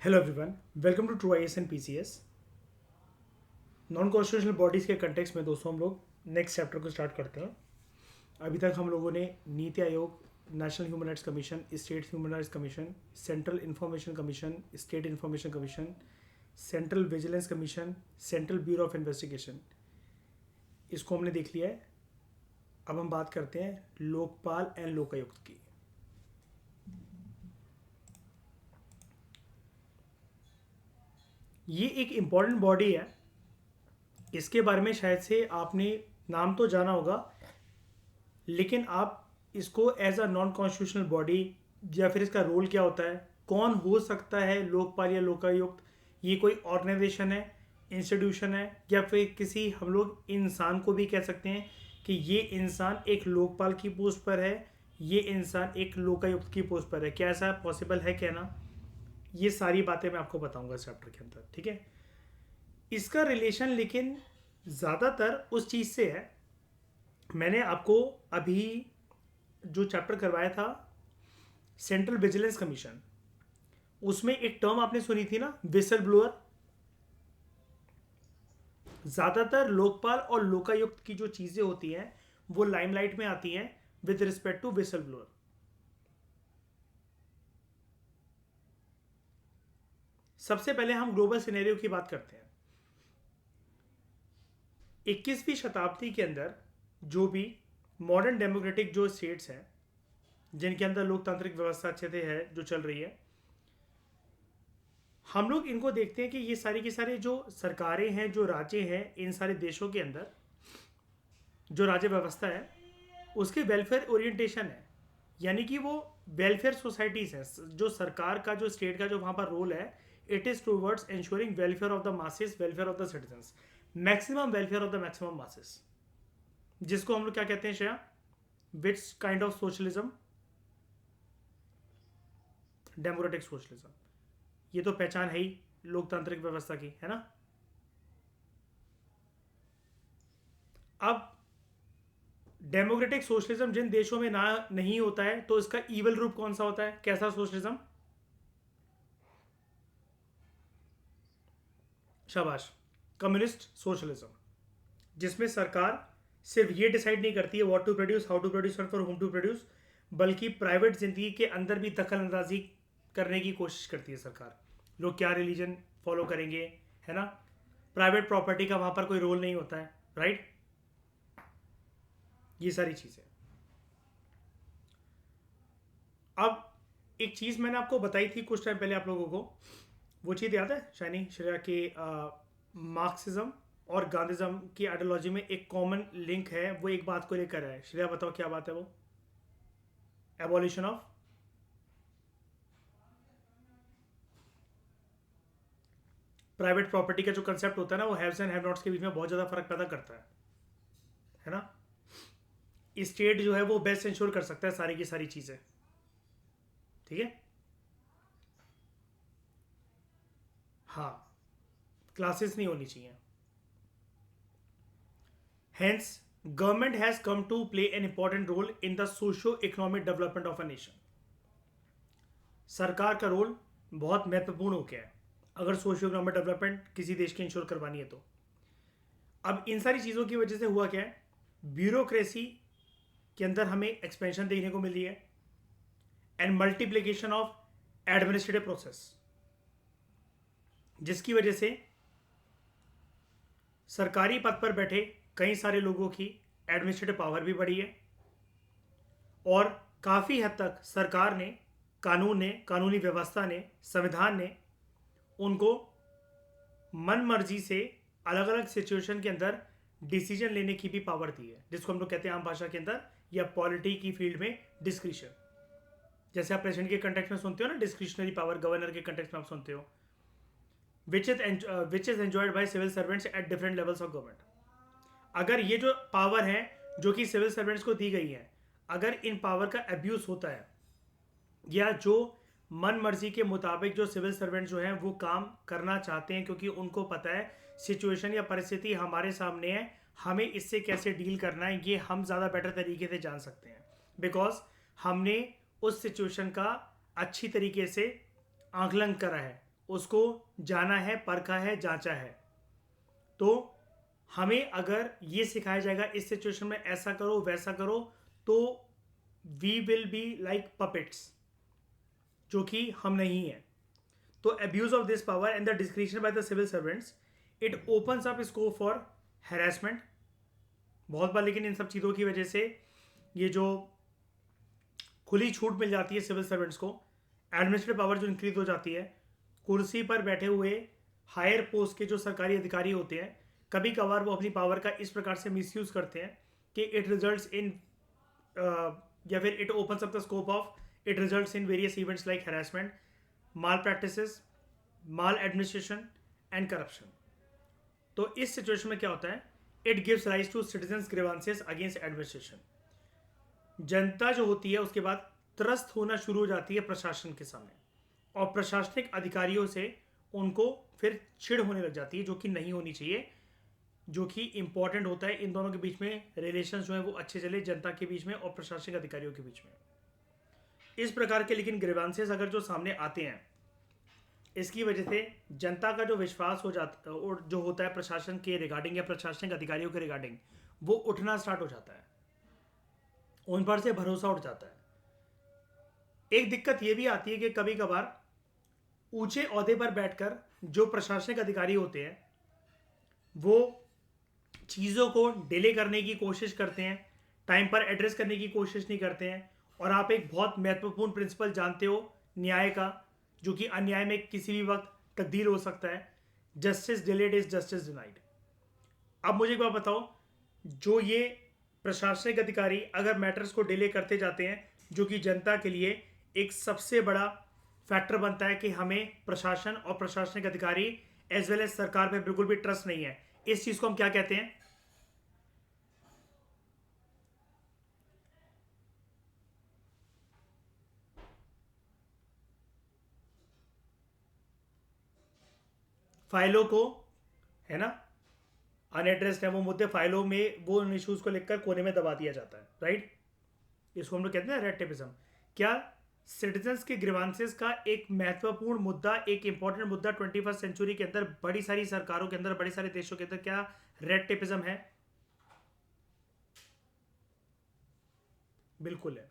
Hello everyone, welcome to true IAS and PCS. Non constitutional bodies के context में दोस्तों हम लोग नेक्स्ट चैप्टर को स्टार्ट करते हैं। अभी तक हम लोगों ने NITI Aayog, national human rights commission, state human rights commission, central information commission, state information commission, central vigilance commission, central bureau of investigation, इसको हमने देख लिया है। अब हम बात करते हैं लोकपाल एंड लोकायुक्त की। ये एक इम्पॉर्टेंट बॉडी है। इसके बारे में शायद से आपने नाम तो जाना होगा, लेकिन आप इसको as a non constitutional body या फिर इसका रोल क्या होता है, कौन हो सकता है लोकपाल या लोकायुक्त, ये कोई ऑर्गेनाइजेशन है, इंस्टीट्यूशन है, या फिर किसी हम लोग इंसान को भी कह सकते हैं कि ये इंसान एक लोकपाल की पोस्ट पर है, ये इंसान एक लोकायुक्त की पोस्ट पर है। क्या ऐसा पॉसिबल है कहना? ये सारी बातें मैं आपको बताऊंगा इस चैप्टर के अंदर, ठीक है। इसका रिलेशन लेकिन ज़्यादातर उस चीज़ से है। मैंने आपको अभी जो चैप्टर करवाया था सेंट्रल विजिलेंस कमीशन, उसमें एक टर्म आपने सुनी थी ना, विसल ब्लोअर। ज़्यादातर लोकपाल और लोकायुक्त की जो चीज़ें होती हैं वो लाइमलाइट में आती हैं with respect to whistle blower. सबसे पहले हम ग्लोबल सिनेरियो की बात करते हैं। 21वीं शताब्दी के अंदर जो भी मॉडर्न डेमोक्रेटिक जो स्टेट्स हैं, जिनके अंदर लोकतांत्रिक व्यवस्था अच्छे से है, जो चल रही है, हम लोग इनको देखते हैं कि ये सारी की सारी जो सरकारें हैं, जो राज्य हैं, इन सारे देशों के अंदर जो राज्य व्यवस्था है उसके वेलफेयर ओरिएंटेशन है। यानी कि वो वेलफेयर सोसाइटीज़ हैं। जो सरकार का, जो स्टेट का जो वहाँ पर रोल है, it is towards ensuring welfare of the masses, welfare of the citizens, maximum welfare of the maximum masses, जिसको हम लोग क्या कहते हैं Shreya? Which kind of socialism? Democratic socialism. ये तो पहचान है ही लोकतांत्रिक व्यवस्था की, है ना। अब डेमोक्रेटिक सोशलिज्म जिन देशों में ना नहीं होता है, तो इसका ईवल रूप कौन सा होता है? कैसा सोशलिज्म? शाबाश, कम्युनिस्ट सोशलिज्म, जिसमें सरकार सिर्फ ये डिसाइड नहीं करती है what to produce, how to produce और फॉर होम टू प्रोड्यूस, बल्कि प्राइवेट जिंदगी के अंदर भी दखल अंदाजी करने की कोशिश करती है सरकार। लोग क्या रिलीजन फॉलो करेंगे, है ना, प्राइवेट प्रॉपर्टी का वहां पर कोई रोल नहीं होता है, राइट। ये सारी चीजें। अब एक चीज मैंने आपको बताई थी कुछ टाइम पहले आप लोगों को, वो चीज़ याद है शाइनी श्रेया के? मार्क्सिज्म और गांधीज्म की आइडियोलॉजी में एक कॉमन लिंक है, वो एक बात को लेकर है। श्रेया बताओ क्या बात है वो? एबॉलिशन ऑफ प्राइवेट प्रॉपर्टी का जो कंसेप्ट होता है ना, वो हैव्स एंड हैव नॉट्स के बीच में बहुत ज़्यादा फर्क पैदा करता है ना। स्टेट जो है वो बेस्ट इंश्योर कर सकता है सारी की सारी चीज़ें, ठीक है। हाँ, क्लासेस नहीं होनी चाहिए। Hence, government has come to play an important role in the socio-economic development of a nation. सरकार का रोल बहुत महत्वपूर्ण हो गया है अगर सोशियो इकोनॉमिक डेवलपमेंट किसी देश की इंश्योर करवानी है तो। अब इन सारी चीज़ों की वजह से हुआ क्या है? ब्यूरोक्रेसी के अंदर हमें एक्सपेंशन देखने को मिल रही है and multiplication of administrative process, जिसकी वजह से सरकारी पद पर बैठे कई सारे लोगों की एडमिनिस्ट्रेटिव पावर भी बढ़ी है, और काफ़ी हद तक सरकार ने, कानून ने, कानूनी व्यवस्था ने, संविधान ने उनको मन मर्जी से अलग अलग सिचुएशन के अंदर डिसीजन लेने की भी पावर दी है, जिसको हम लोग कहते हैं आम भाषा के अंदर या पॉलिटी की फील्ड में डिस्क्रिशन। जैसे आप प्रेसिडेंट के कंटेक्स्ट में सुनते हो ना डिस्क्रिशनरी पावर, गवर्नर के कंटेक्स्ट में आप सुनते हो, which is enjoyed by civil servants at different levels of government. अगर ये जो पावर है जो कि सिविल सर्वेंट्स को दी गई है, अगर इन पावर का अब्यूज होता है, या जो मन मर्जी के मुताबिक जो सिविल सर्वेंट जो हैं वो काम करना चाहते हैं क्योंकि उनको पता है सिचुएशन या परिस्थिति हमारे सामने है, हमें इससे कैसे डील करना है ये हम ज़्यादा बेटर तरीके से जान सकते हैं, बिकॉज हमने उस सिचुएशन का अच्छी तरीके से आकलन करा है, उसको जाना है, परखा है, जांचा है। तो हमें अगर ये सिखाया जाएगा इस सिचुएशन में ऐसा करो वैसा करो, तो we will be like puppets, जो कि हम नहीं है। तो abuse of this power and the description by the civil servants, it opens up scope for harassment बहुत बार। लेकिन इन सब चीज़ों की वजह से ये जो खुली छूट मिल जाती है सिविल सर्वेंट्स को, एडमिनिस्ट्रेटिव पावर जो इंक्रीज हो जाती है, कुर्सी पर बैठे हुए हायर पोस्ट के जो सरकारी अधिकारी होते हैं, कभी कभार वो अपनी पावर का इस प्रकार से मिसयूज करते हैं कि इट रिजल्ट्स इन या फिर it opens up the scope of, it results in various events like harassment, malpractices, maladministration and corruption. तो इस सिचुएशन में क्या होता है, it gives rise to citizens grievances against administration. जनता जो होती है उसके बाद त्रस्त होना शुरू हो जाती है प्रशासन के सामने, और प्रशासनिक अधिकारियों से उनको फिर चिढ़ होने लग जाती है, जो कि नहीं होनी चाहिए, जो कि इंपॉर्टेंट होता है इन दोनों के बीच में रिलेशंस जो है वो अच्छे चले, जनता के बीच में और प्रशासनिक अधिकारियों के बीच में। इस प्रकार के लेकिन ग्रीवांसेस अगर जो सामने आते हैं, इसकी वजह से जनता का जो विश्वास हो जाता है और जो होता है प्रशासन के रिगार्डिंग या प्रशासनिक अधिकारियों के रिगार्डिंग, वो उठना स्टार्ट हो जाता है, उन पर से भरोसा उठ जाता है। एक दिक्कत ये भी आती है कि कभी कभार ऊंचे ओहदे पर बैठकर जो प्रशासनिक अधिकारी होते हैं वो चीज़ों को डिले करने की कोशिश करते हैं, टाइम पर एड्रेस करने की कोशिश नहीं करते हैं। और आप एक बहुत महत्वपूर्ण प्रिंसिपल जानते हो न्याय का, जो कि अन्याय में किसी भी वक्त तब्दील हो सकता है, justice delayed is justice denied. अब मुझे एक बात बताओ, जो ये प्रशासनिक अधिकारी अगर मैटर्स को डिले करते जाते हैं, जो कि जनता के लिए एक सबसे बड़ा फैक्टर बनता है कि हमें प्रशासन और प्रशासनिक अधिकारी एज वेल एज सरकार पे बिल्कुल भी ट्रस्ट नहीं है, इस चीज को हम क्या कहते हैं? फाइलों को, है ना, अनएड्रेस्ड है वो मुद्दे, फाइलों में वो उन इश्यूज को लिखकर कोने में दबा दिया जाता है, राइट? इसको हम लोग कहते हैं रेड टेपिज्म। क्या सिटीजन्स के ग्रीवांसेस का एक महत्वपूर्ण मुद्दा, एक इंपॉर्टेंट मुद्दा 21st सेंचुरी के अंदर बड़ी सारी सरकारों के अंदर, बड़े सारे देशों के अंदर क्या रेड टेपिज्म है? बिल्कुल है।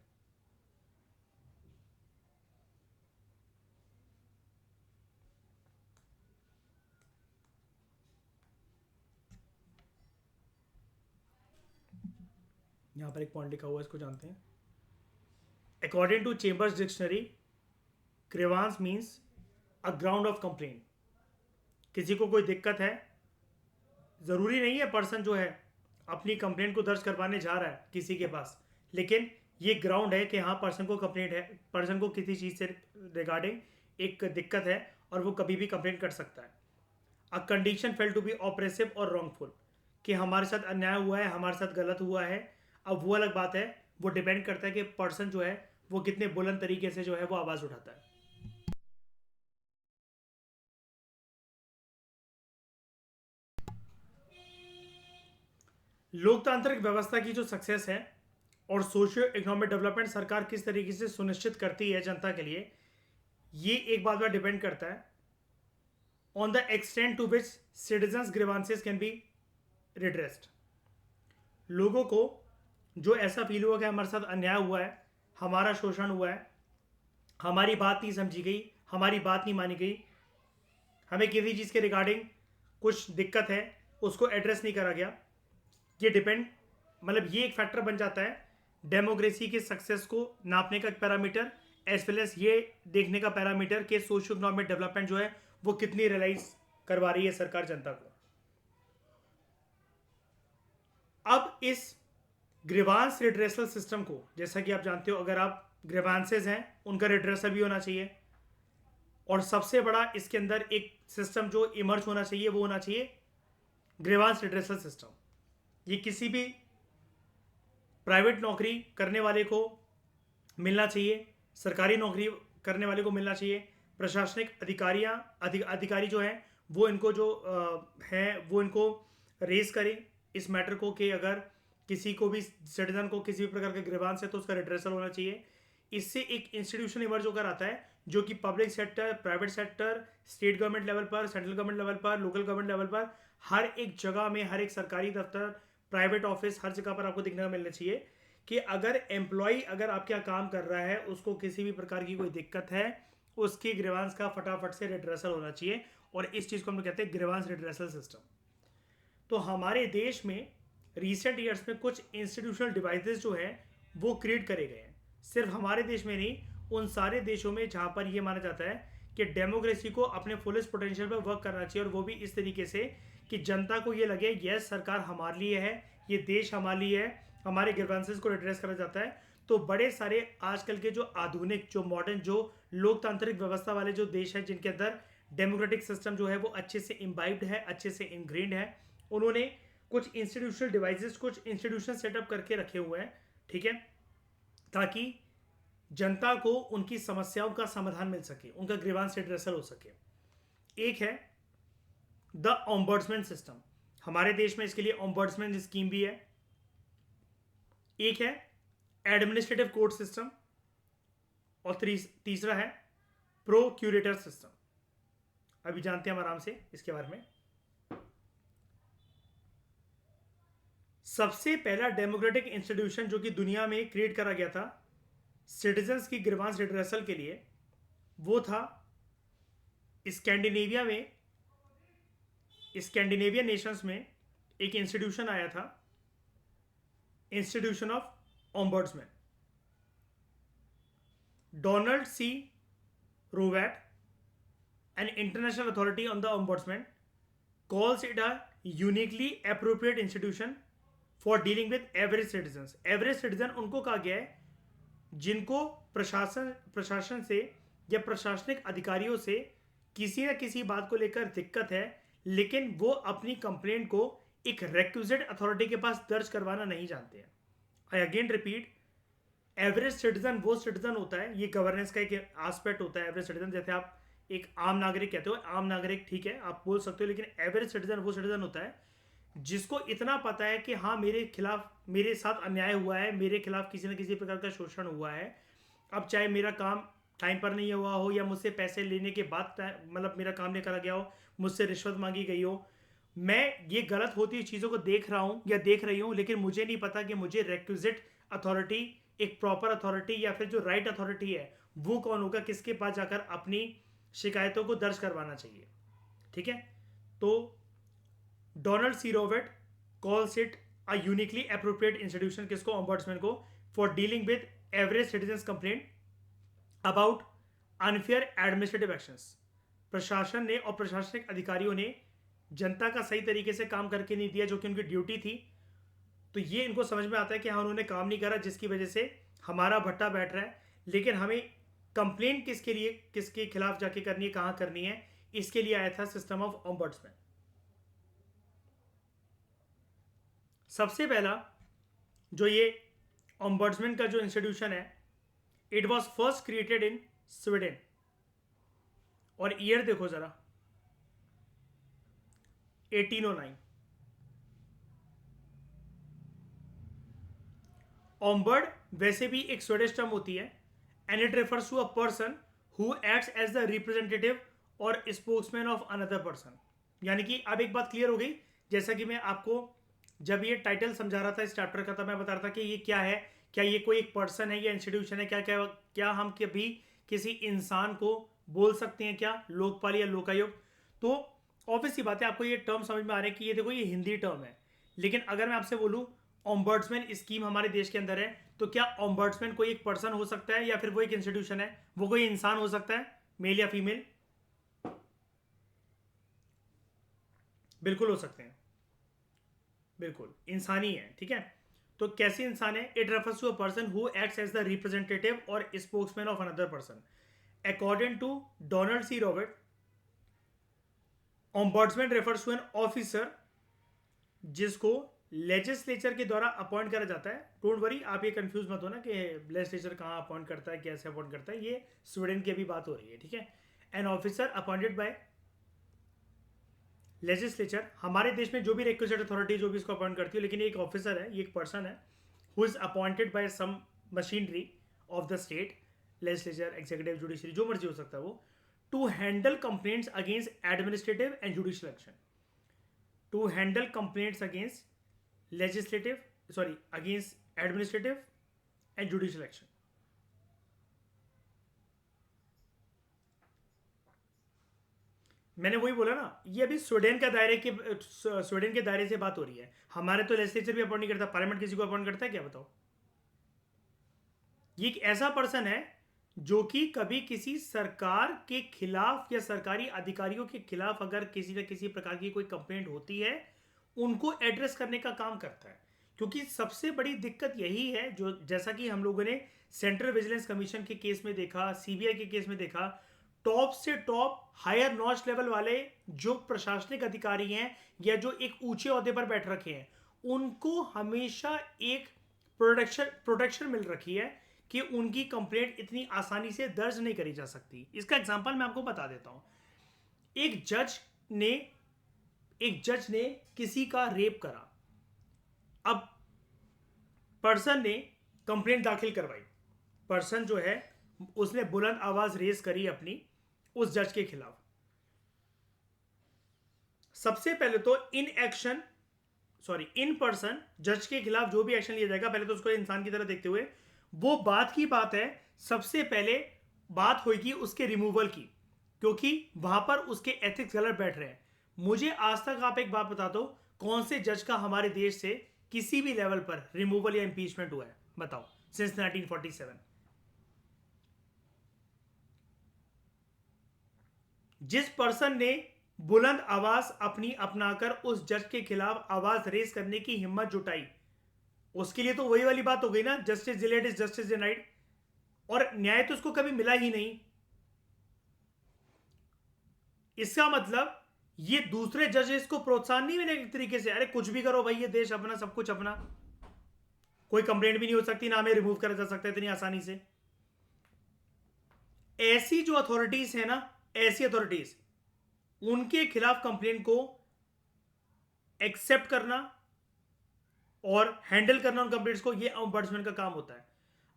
यहां पर एक पॉइंट लिखा हुआ है, इसको जानते हैं। According to Chambers dictionary, grievance means a ground of complain. किसी को कोई दिक्कत है, ज़रूरी नहीं है पर्सन जो है अपनी कंप्लेंट को दर्ज करवाने जा रहा है किसी के पास, लेकिन ये ग्राउंड है कि हाँ पर्सन को कंप्लेंट है, पर्सन को किसी चीज़ से रिगार्डिंग एक दिक्कत है और वो कभी भी कंप्लेंट कर सकता है। A condition felt to be oppressive or wrongful, कि हमारे साथ अन्याय हुआ है, हमारे साथ गलत हुआ है। अब वो अलग बात है, वो डिपेंड करता है कि पर्सन जो है वो कितने बुलंद तरीके से जो है वो आवाज़ उठाता है। लोकतांत्रिक व्यवस्था की जो सक्सेस है और सोशियो इकोनॉमिक डेवलपमेंट सरकार किस तरीके से सुनिश्चित करती है जनता के लिए, ये एक बात पर डिपेंड करता है on the extent to which citizens grievances can be redressed. लोगों को जो ऐसा फील हुआ कि हमारे साथ अन्याय हुआ है, हमारा शोषण हुआ है, हमारी बात नहीं समझी गई, हमारी बात नहीं मानी गई, हमें किसी चीज़ के रिगार्डिंग कुछ दिक्कत है, उसको एड्रेस नहीं करा गया, ये डिपेंड, मतलब ये एक फैक्टर बन जाता है डेमोक्रेसी के सक्सेस को नापने का पैरामीटर, एज वेल एज ये देखने का पैरामीटर कि सोशियो इकोनॉमिक डेवलपमेंट जो है वो कितनी रियलाइज करवा रही है सरकार जनता को। अब इस ग्रीवांस रिड्रेसल सिस्टम को, जैसा कि आप जानते हो, अगर आप ग्रीवांसेस हैं उनका रिड्रेसल भी होना चाहिए, और सबसे बड़ा इसके अंदर एक सिस्टम जो इमर्ज होना चाहिए वो होना चाहिए ग्रीवांस रिड्रेसल सिस्टम। ये किसी भी प्राइवेट नौकरी करने वाले को मिलना चाहिए, सरकारी नौकरी करने वाले को मिलना चाहिए। प्रशासनिक अधिकारी जो हैं वो इनको जो हैं वो इनको रेज करें इस मैटर को, कि अगर किसी को भी सिटीजन को किसी भी प्रकार का ग्रीवांस है तो उसका रिड्रेसल होना चाहिए। इससे एक इंस्टीट्यूशन इमर्ज होकर आता है जो कि public sector, private sector, state government level पर, सेंट्रल गवर्नमेंट लेवल पर, लोकल गवर्नमेंट लेवल पर, हर एक जगह में, हर एक सरकारी दफ्तर, प्राइवेट ऑफिस, हर जगह पर आपको दिखने को मिलना चाहिए कि अगर एम्प्लॉय अगर आपके यहाँ काम कर रहा है, उसको किसी भी प्रकार की कोई दिक्कत है, उसकी ग्रीवांस का फटाफट से रिड्रेसल होना चाहिए, और इस चीज़ को हम लोग कहते हैं ग्रीवांस रिड्रेसल सिस्टम। तो हमारे देश में रिसेंट ईयर्स में कुछ इंस्टीट्यूशनल डिवाइसेस जो है वो क्रिएट करे गए हैं। सिर्फ हमारे देश में नहीं, उन सारे देशों में जहाँ पर ये माना जाता है कि डेमोक्रेसी को अपने फुलेस्ट पोटेंशियल पर वर्क करना चाहिए, और वो भी इस तरीके से कि जनता को ये लगे यस सरकार हमारे लिए है, ये देश हमारे लिए है, हमारे ग्रीवेंसेस को एड्रेस करा जाता है। तो बड़े सारे आजकल के जो आधुनिक, जो मॉडर्न, जो लोकतांत्रिक व्यवस्था वाले जो देश हैं, जिनके अंदर डेमोक्रेटिक सिस्टम जो है वो अच्छे से इम्बाइब्ड है, अच्छे से इनग्रेन्ड है, उन्होंने कुछ इंस्टीट्यूशनल डिवाइसेस, कुछ इंस्टीट्यूशन सेटअप करके रखे हुए हैं, ठीक है, ताकि जनता को उनकी समस्याओं का समाधान मिल सके, उनका ग्रीवांस रिड्रेसल हो सके। एक है द ओम्बड्समैन सिस्टम, हमारे देश में इसके लिए ओम्बड्समैन स्कीम भी है। एक है एडमिनिस्ट्रेटिव कोर्ट सिस्टम, और तीसरा है प्रोक्यूरेटर सिस्टम। अभी जानते हैं हम आराम से इसके बारे में। सबसे पहला डेमोक्रेटिक इंस्टीट्यूशन जो कि दुनिया में क्रिएट करा गया था सिटीजन्स की ग्रीवांस रिड्रेसल के लिए, वो था स्कैंडिनेविया में, स्कैंडिनेवियन नेशंस में एक इंस्टीट्यूशन आया था, institution of ombudsman. Donald C Rowat, an international authority on the ombudsman, calls it a uniquely appropriate institution for dealing with average citizens. Average citizen उनको कहा गया है जिनको प्रशासन से या प्रशासनिक अधिकारियों से किसी न किसी बात को लेकर दिक्कत है, लेकिन वो अपनी कंप्लेंट को एक रिक्विजिट अथॉरिटी के पास दर्ज करवाना नहीं जानते हैं। I again repeat, average citizen वो सिटीजन होता है, ये गवर्नेंस का एक एस्पेक्ट होता है। एवरेज सिटीजन जैसे आप एक आम नागरिक कहते हो, आम नागरिक ठीक है आप बोल सकते हो, लेकिन एवरेज सिटीजन वो सिटीजन होता है जिसको इतना पता है कि हाँ मेरे खिलाफ, मेरे साथ अन्याय हुआ है, मेरे खिलाफ किसी न किसी प्रकार का शोषण हुआ है। अब चाहे मेरा काम टाइम पर नहीं हुआ हो, या मुझसे पैसे लेने के बाद मतलब मेरा काम नहीं करा गया हो, मुझसे रिश्वत मांगी गई हो, मैं ये गलत होती हुई चीज़ों को देख रहा हूँ या देख रही हूँ, लेकिन मुझे नहीं पता कि मुझे रिक्विजिट अथॉरिटी, एक प्रॉपर अथॉरिटी या फिर जो राइट अथॉरिटी है वो कौन होगा, किसके पास जाकर अपनी शिकायतों को दर्ज करवाना चाहिए। ठीक है, तो डोनाल्ड सी रोवेट calls it a uniquely appropriate institution, किसको, ओम्बड्समैन को, for dealing with average citizens complaint about unfair administrative actions. प्रशासन ने और प्रशासनिक अधिकारियों ने जनता का सही तरीके से काम करके नहीं दिया जो कि उनकी ड्यूटी थी, तो ये इनको समझ में आता है कि हाँ उन्होंने काम नहीं करा, जिसकी वजह से हमारा भट्टा बैठ रहा है। लेकिन हमें कंप्लेंट किसके लिए, किसके खिलाफ जाके करनी है, कहाँ करनी है, इसके लिए आया था सिस्टम ऑफ ओम्बड्समैन। सबसे पहला जो ये ओम्बड्समैन का जो इंस्टीट्यूशन है, it was first created in Sweden, और ईयर देखो जरा 1809। ओम्बर्ड वैसे भी एक स्वीडिश टर्म होती है, and it refers to a person who acts as the representative और स्पोक्समैन ऑफ अनदर पर्सन। यानी कि अब एक बात क्लियर हो गई, जैसा कि मैं आपको जब ये टाइटल समझा रहा था इस चैप्टर का, तब मैं बता रहा था कि ये क्या है, क्या ये कोई एक पर्सन है या इंस्टीट्यूशन है, क्या क्या क्या हम कभी किसी इंसान को बोल सकते हैं क्या, लोकपाल या लोकायुक्त। तो ऑब्वियस सी बात है आपको ये टर्म समझ में आ रहा है कि ये देखो ये हिंदी टर्म है, लेकिन अगर मैं आपसे बोलूँ ओम्बड्समैन स्कीम हमारे देश के अंदर है, तो क्या ओम्बड्समैन कोई एक पर्सन हो सकता है या फिर वो एक इंस्टीट्यूशन है, वो कोई इंसान हो सकता है, मेल या फीमेल? बिल्कुल हो सकते हैं, बिल्कुल इंसानी है। ठीक है, तो कैसे इंसान है? It refers to a person who acts as the representative और spokesman of another person. According to Donald C Robert, ombudsman refers to an officer जिसको लेजिस्लेचर के द्वारा अपॉइंट करा जाता है। डोंट वरी, आप ये कंफ्यूज मत होना कि लेजिस्लेचर कहाँ अपॉइंट करता है, कैसे अपॉइंट करता है, ये स्वीडन की अभी बात हो रही है। ठीक है, an officer appointed by legislature. हमारे देश में जो भी रिक्विजिट अथॉरिटी जो भी इसको अपॉइंट करती है, लेकिन ये एक ऑफिसर है, ये एक पर्सन है who is appointed by some machinery of the state, legislature, executive, judiciary, जो मर्जी हो सकता है वो, to handle complaints against administrative and judicial action, to handle complaints against legislative sorry against administrative and judicial action. मैंने वही बोला ना, ये अभी स्वीडन के दायरे से बात हो रही है। हमारे तो लेजिस्लेचर भी अपॉइंट नहीं करता, पार्लियामेंट किसी को अपॉइंट करता है क्या, बताओ। ये एक ऐसा पर्सन है जो कि कभी किसी सरकार के खिलाफ या सरकारी अधिकारियों के खिलाफ अगर किसी न किसी प्रकार की कोई कंप्लेंट होती है, उनको एड्रेस करने का काम करता है। क्योंकि सबसे बड़ी दिक्कत यही है, जो जैसा कि हम लोगों ने सेंट्रल विजिलेंस कमीशन के केस में देखा, सीबीआई के केस में देखा, टॉप से टॉप हायर नॉच लेवल वाले जो प्रशासनिक अधिकारी हैं या जो एक ऊंचे ओहदे पर बैठ रखे हैं, उनको हमेशा एक प्रोटेक्शन मिल रखी है कि उनकी कंप्लेंट इतनी आसानी से दर्ज नहीं करी जा सकती। इसका एग्जांपल मैं आपको बता देता हूं। एक जज ने किसी का रेप करा। अब पर्सन ने कंप्लेंट दाखिल करवाई। पर्सन जो है उसने बुलंद आवाज रेज करी अपनी उस जज के खिलाफ। सबसे पहले तो इन पर्सन जज के खिलाफ जो भी एक्शन लिया जाएगा, पहले तो उसको इंसान की तरह देखते हुए, वो बात की बात है, सबसे पहले बात होगी उसके रिमूवल की, क्योंकि वहां पर उसके एथिक्स गलत बैठ रहे हैं। मुझे आज तक आप एक बात बता दो, कौन से जज का हमारे देश से किसी भी लेवल पर रिमूवल या इंपीचमेंट हुआ है, बताओ, सिंस 1947। जिस पर्सन ने बुलंद आवाज अपनी अपनाकर उस जज के खिलाफ आवाज रेज करने की हिम्मत जुटाई, उसके लिए तो वही वाली बात हो गई ना, justice delayed is justice denied. और न्याय तो उसको कभी मिला ही नहीं। इसका मतलब ये दूसरे जजेस को प्रोत्साहन नहीं मिलेगा एक तरीके से, अरे कुछ भी करो भाई, ये देश अपना, सब कुछ अपना, कोई कंप्लेंट भी नहीं हो सकती, ना हमें रिमूव करा जा सकता है इतनी आसानी से। ऐसी जो अथॉरिटीज है ना, ऐसी अथॉरिटीज, उनके खिलाफ कंप्लेंट को एक्सेप्ट करना और हैंडल करना उन कंप्लेंट्स को, ये ऑम्बड्समैन का काम होता है।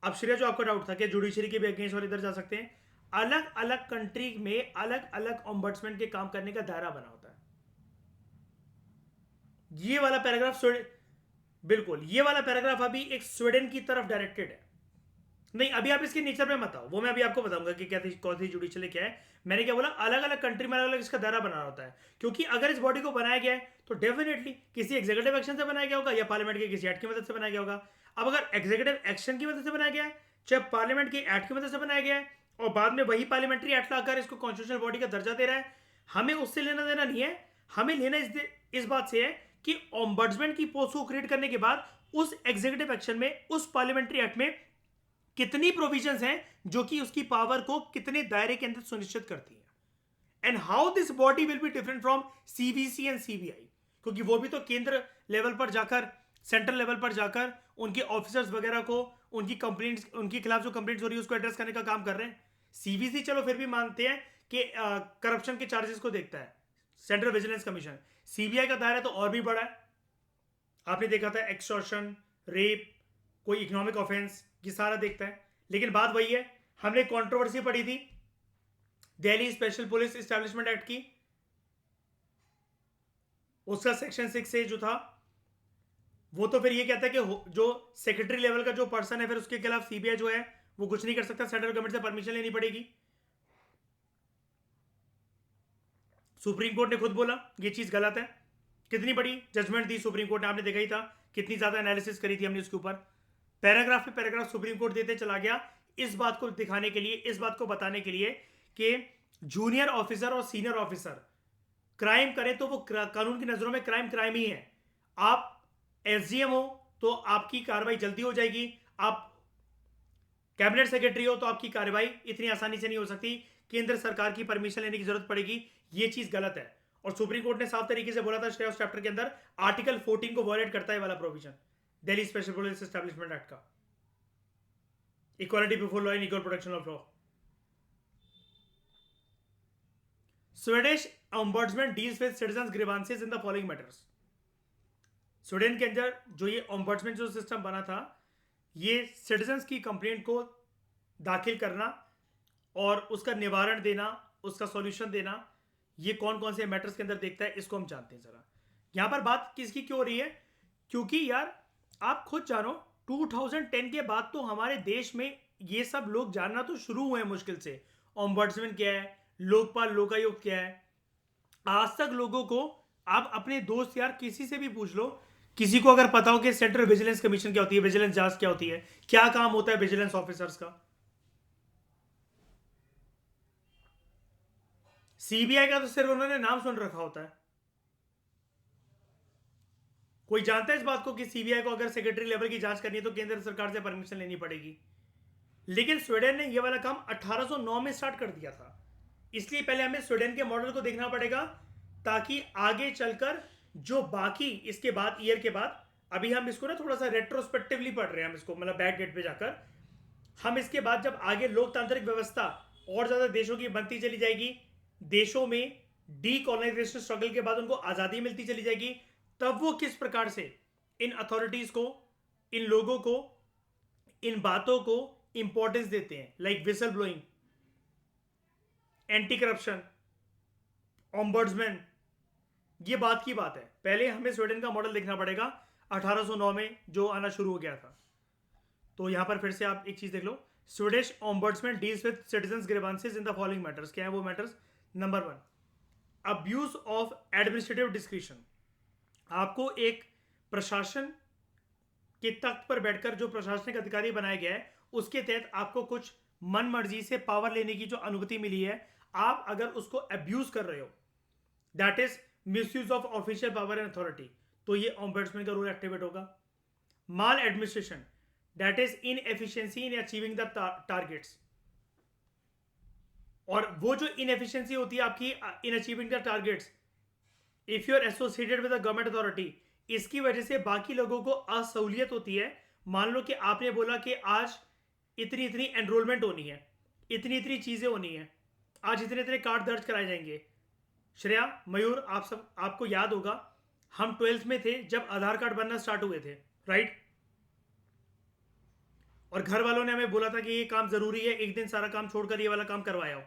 अब श्रेया, जो आपका डाउट था कि जुडिशरी के भी अगेंस्ट और इधर जा सकते हैं, अलग अलग कंट्री में अलग अलग ऑम्बड्समैन के काम करने का दायरा बना होता है। ये वाला पैराग्राफ बिल्कुल, ये वाला पैराग्राफ अभी एक स्वीडन की तरफ डायरेक्टेड है। नहीं, अभी आप इसके नेचर में मत आओ, वो मैं अभी आपको बताऊंगा कि क्या कौन सी जुडिशियल क्या है। मैंने क्या बोला, अलग अलग कंट्री में अलग अलग इसका दायरा बना होता है। क्योंकि अगर इस बॉडी को बनाया गया है तो डेफिनेटली किसी एग्जीक्यूटिव एक्शन से बनाया गया होगा या पार्लियामेंट के किसी एक्ट की मदद से बनाया गया होगा। अब अगर एग्जीक्यूटिव एक्शन की मदद से बनाया गया है, चाहे पार्लियामेंट के एक्ट की मदद से बनाया गया है, और बाद में वही पार्लियामेंट्री एक्ट लाकर इसको कॉन्स्टिट्यूशनल बॉडी का दर्जा दे रहा है, हमें उससे लेना देना नहीं है। हमें लेना इस बात से है कि ओम्बड्समैन की पोस्ट को क्रिएट करने के बाद उस एग्जीक्यूटिव एक्शन में, उस पार्लियामेंट्री एक्ट में कितनी प्रोविजंस हैं जो कि उसकी पावर को कितने दायरे के अंदर सुनिश्चित करती है, and how this body will be different from CVC and CBI. क्योंकि वो भी तो केंद्र लेवल पर जाकर, सेंट्रल लेवल पर जाकर उनके ऑफिसर्स वगैरह को उनकी कंप्लेंट्स, उनके खिलाफ जो कंप्लेंट्स हो रही है उसको एड्रेस करने का काम कर रहे हैं। सीवीसी चलो फिर भी मानते हैं कि करप्शन के चार्जेस को देखता है, सेंट्रल विजिलेंस कमीशन। सीबीआई का दायरा तो और भी बड़ा है। आपने देखा था एक्सटॉर्शन, रेप, कोई इकोनॉमिक ऑफेंस, ये सारा देखता है। लेकिन बात वही है, हमने कंट्रोवर्सी पढ़ी थी Delhi special police establishment act की, उसका सेक्शन 6 ए जो था, वो तो फिर ये कहता है कि जो सेक्रेटरी लेवल का जो पर्सन है, फिर उसके खिलाफ सीबीआई जो है वो कुछ नहीं कर सकता, सेंट्रल गवर्नमेंट से परमिशन लेनी पड़ेगी। सुप्रीम कोर्ट ने खुद बोला ये चीज गलत है। कितनी बड़ी जजमेंट दी सुप्रीम कोर्ट ने, आपने देखा ही था, कितनी ज्यादा एनालिसिस करी थी हमने उसके ऊपर। पैराग्राफ पे पैराग्राफ सुप्रीम कोर्ट देते चला गया, इस बात को दिखाने के लिए, इस बात को बताने के लिए कि जूनियर ऑफिसर और सीनियर ऑफिसर क्राइम करें तो वो कानून की नजरों में क्राइम ही है। आप एसडीएम हो तो आपकी कार्रवाई जल्दी हो जाएगी, आप कैबिनेट सेक्रेटरी हो तो आपकी कार्रवाई इतनी आसानी से नहीं हो सकती, केंद्र सरकार की परमिशन लेने की जरूरत पड़ेगी। ये चीज गलत है। और सुप्रीम कोर्ट ने साफ तरीके से बोला था स्टे ऑफ चैप्टर के अंदर, आर्टिकल 14 को वायलेट करता है वाला provision Delhi special police establishment act का, equality before law and equal protection of law. Swedish ombudsman deals with citizens grievances in the following matters. Sweden के अंदर जो ये ओम्बड्समैन जो सिस्टम बना था, ये सिटीजंस की कंप्लेंट को दाखिल करना और उसका निवारण देना, उसका सॉल्यूशन देना, ये कौन कौन से मैटर्स के अंदर देखता है, इसको हम जानते हैं जरा। यहां पर बात किसकी क्यों हो रही है? क्योंकि यार आप खुद जानो, 2010 के बाद तो हमारे देश में ये सब लोग जानना तो शुरू हुए हैं मुश्किल से। ओम्बड्समैन क्या है, लोकपाल लोकायुक्त क्या है, आज तक लोगों को, आप अपने दोस्त यार किसी से भी पूछ लो, किसी को अगर पता हो कि सेंट्रल विजिलेंस कमीशन क्या होती है, विजिलेंस जांच क्या होती है, क्या काम होता है विजिलेंस ऑफिसर्स का। सीबीआई का तो सिर्फ उन्होंने नाम सुन रखा होता है। कोई जानता है इस बात को कि सीबीआई को अगर सेक्रेटरी लेवल की जांच करनी है तो केंद्र सरकार से परमिशन लेनी पड़ेगी। लेकिन स्वीडन ने यह वाला काम 1809 में स्टार्ट कर दिया था। इसलिए पहले हमें स्वीडन के मॉडल को देखना पड़ेगा, ताकि आगे चलकर जो बाकी इसके बाद ईयर के बाद, अभी हम इसको ना थोड़ा सा रेट्रोस्पेक्टिवली पढ़ रहे हैं, हम इसको मतलब बैक डेट पे जाकर, हम इसके बाद जब आगे लोकतांत्रिक व्यवस्था और ज्यादा देशों की बनती चली जाएगी, देशों में डीकोलोनाइजेशन स्ट्रगल के बाद उनको आजादी मिलती चली जाएगी, तब वो किस प्रकार से इन अथॉरिटीज को, इन लोगों को, इन बातों को इंपॉर्टेंस देते हैं, like whistle blowing, anti corruption, ombudsman. ये बात की बात है। पहले हमें स्वीडन का मॉडल देखना पड़ेगा 1809 में जो आना शुरू हो गया था। तो यहां पर फिर से आप एक चीज देख लो, Swedish ombudsman deals with citizens grievances in the following matters. क्या है वो matters? Number 1, abuse of administrative discretion. आपको एक प्रशासन के तख्त पर बैठकर जो प्रशासनिक अधिकारी बनाया गया है, उसके तहत आपको कुछ मन मर्जी से पावर लेने की जो अनुमति मिली है, आप अगर उसको अब्यूज कर रहे हो, that is misuse of official power and authority, तो ये ऑम्बड्समैन का रूल एक्टिवेट होगा। Maladministration, that is inefficiency in achieving the targets. और वो जो इनएफिशिएंसी होती है आपकी in achieving the targets, if you are associated with the government authority, इसकी वजह से बाकी लोगों को असहूलियत होती है। मान लो कि आपने बोला कि आज इतनी इतनी एनरोलमेंट होनी है, इतनी इतनी चीजें होनी है, आज इतने इतने कार्ड दर्ज कराए जाएंगे। श्रेया, मयूर, आप सब, आपको याद होगा हम 12th में थे जब आधार कार्ड बनना स्टार्ट हुए थे, राइट? और घर वालों ने हमें बोला था कि ये काम जरूरी है, एक दिन सारा काम छोड़कर ये वाला काम करवाया हो,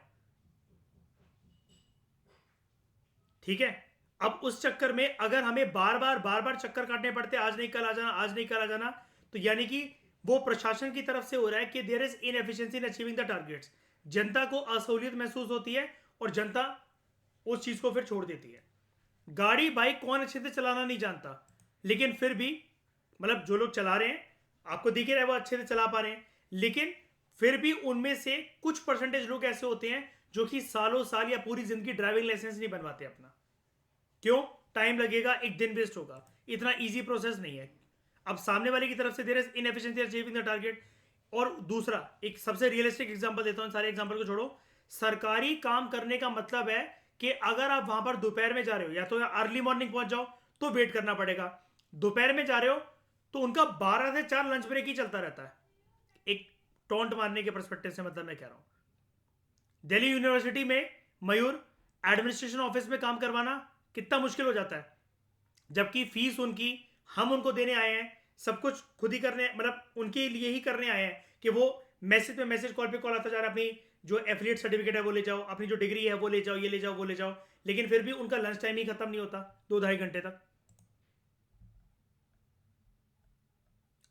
ठीक है? अब उस चक्कर में अगर हमें बार बार चक्कर काटने पड़ते, आज नहीं कल आ जाना, आज नहीं कल आ जाना, तो यानी कि वो प्रशासन की तरफ से हो रहा है कि there is inefficiency in achieving the targets. जनता को असहूलियत महसूस होती है और जनता उस चीज को फिर छोड़ देती है। गाड़ी बाइक कौन अच्छे से चलाना नहीं जानता, लेकिन फिर भी मतलब जो लोग चला रहे हैं, आपको दिख ही रहा है वो अच्छे से चला पा रहे हैं, लेकिन फिर भी उनमें से कुछ परसेंटेज लोग ऐसे होते हैं जो कि सालों साल या पूरी जिंदगी ड्राइविंग लाइसेंस नहीं बनवाते अपना। क्यों? टाइम लगेगा, एक दिन वेस्ट होगा, इतना इजी प्रोसेस नहीं है। अब सामने वाले की तरफ से there is inefficiency achieving the target. और दूसरा, एक सबसे रियलिस्टिक एग्जांपल देता हूं, सारे एग्जांपल को छोड़ो। सरकारी काम करने का मतलब है कि अगर आप वहां पर दोपहर में जा रहे हो, या तो अर्ली मॉर्निंग पहुंच जाओ तो वेट करना पड़ेगा, दोपहर में जा रहे हो तो उनका 12 से 4 लंच ब्रेक ही चलता रहता है। एक टॉन्ट मारने के परस्पेक्टिव से मतलब मैं कह रहा हूं। दिल्ली यूनिवर्सिटी में मयूर एडमिनिस्ट्रेशन ऑफिस में काम करवाना कितना मुश्किल हो जाता है, जबकि फीस उनकी, हम उनको देने आए हैं, सब कुछ खुद ही करने, मतलब उनके लिए ही करने आए हैं कि वो मैसेज पे मैसेज, कॉल पे कॉल आता जा रहा है, अपनी जो एफिलिएट सर्टिफिकेट है वो ले जाओ, अपनी जो डिग्री है वो ले जाओ, ये ले जाओ, वो ले जाओ, लेकिन फिर भी उनका लंच टाइम ही खत्म नहीं होता 2-2.5 घंटे तक।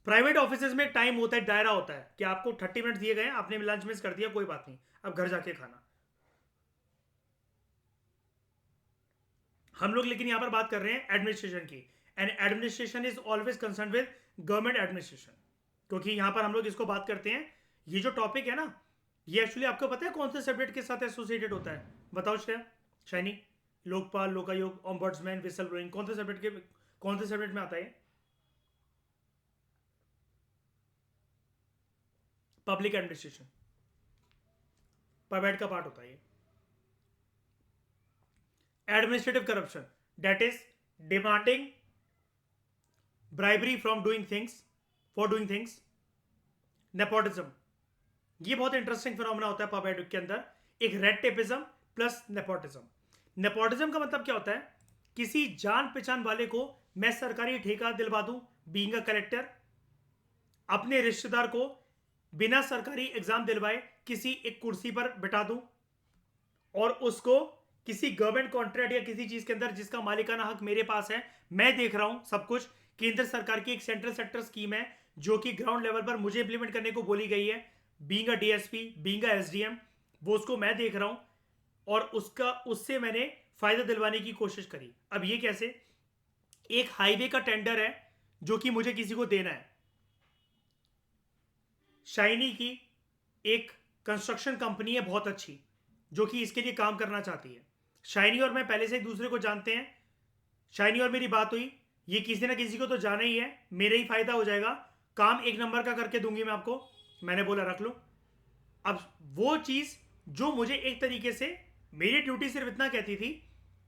प्राइवेट ऑफिस में टाइम होता है, दायरा होता है कि आपको 30 मिनट दिए गए, आपने लंच मिस कर दिया, कोई बात नहीं, अब घर जाके खाना। हम लोग लेकिन यहां पर बात कर रहे हैं एडमिनिस्ट्रेशन की, and administration is always concern with government administration, क्योंकि यहां पर हम लोग इसको बात करते हैं। ये जो टॉपिक है ना, ये एक्चुअली आपको पता है कौन से सब्जेक्ट के साथ एसोसिएटेड होता है? बताओ Shreya, Shaini. Lokpal Lokayukta, ombudsman, whistle blowing, कौन से सब्जेक्ट में आता है? पब्लिक एडमिनिस्ट्रेशन, पबेड का पार्ट होता है ये। Administrative corruption, that is demanding bribery from doing things, for doing things. Nepotism, ये बहुत इंटरेस्टिंग फिनोमेना होता है पबेड के अंदर, एक red tapism plus nepotism. Nepotism का मतलब क्या होता है? किसी जान पहचान वाले को मैं सरकारी ठेका दिलवा दूं, बीइंग अ कलेक्टर, अपने रिश्तेदार को बिना सरकारी एग्जाम दिलवाए किसी एक कुर्सी पर बिठा दूं और उसको किसी गवर्नमेंट कॉन्ट्रैक्ट या किसी चीज के अंदर जिसका मालिकाना हक मेरे पास है, मैं देख रहा हूं सब कुछ, केंद्र सरकार की एक सेंट्रल सेक्टर स्कीम है जो कि ग्राउंड लेवल पर मुझे इंप्लीमेंट करने को बोली गई है, being a DSP, being a SDM, वो उसको मैं देख रहा हूं और उससे मैंने फायदा दिलवाने की कोशिश करी। अब ये कैसे? एक हाईवे का टेंडर है जो कि मुझे किसी को देना है, शाइनी की एक कंस्ट्रक्शन कंपनी है बहुत अच्छी जो कि इसके लिए काम करना चाहती है। शाइनी और मैं पहले से एक दूसरे को जानते हैं, शाइनी और मेरी बात हुई, ये किसी ना किसी को तो जाना ही है, मेरे ही फायदा हो जाएगा, काम एक नंबर का करके दूंगी मैं आपको। मैंने बोला रख लो। अब वो चीज जो मुझे एक तरीके से मेरी ड्यूटी सिर्फ इतना कहती थी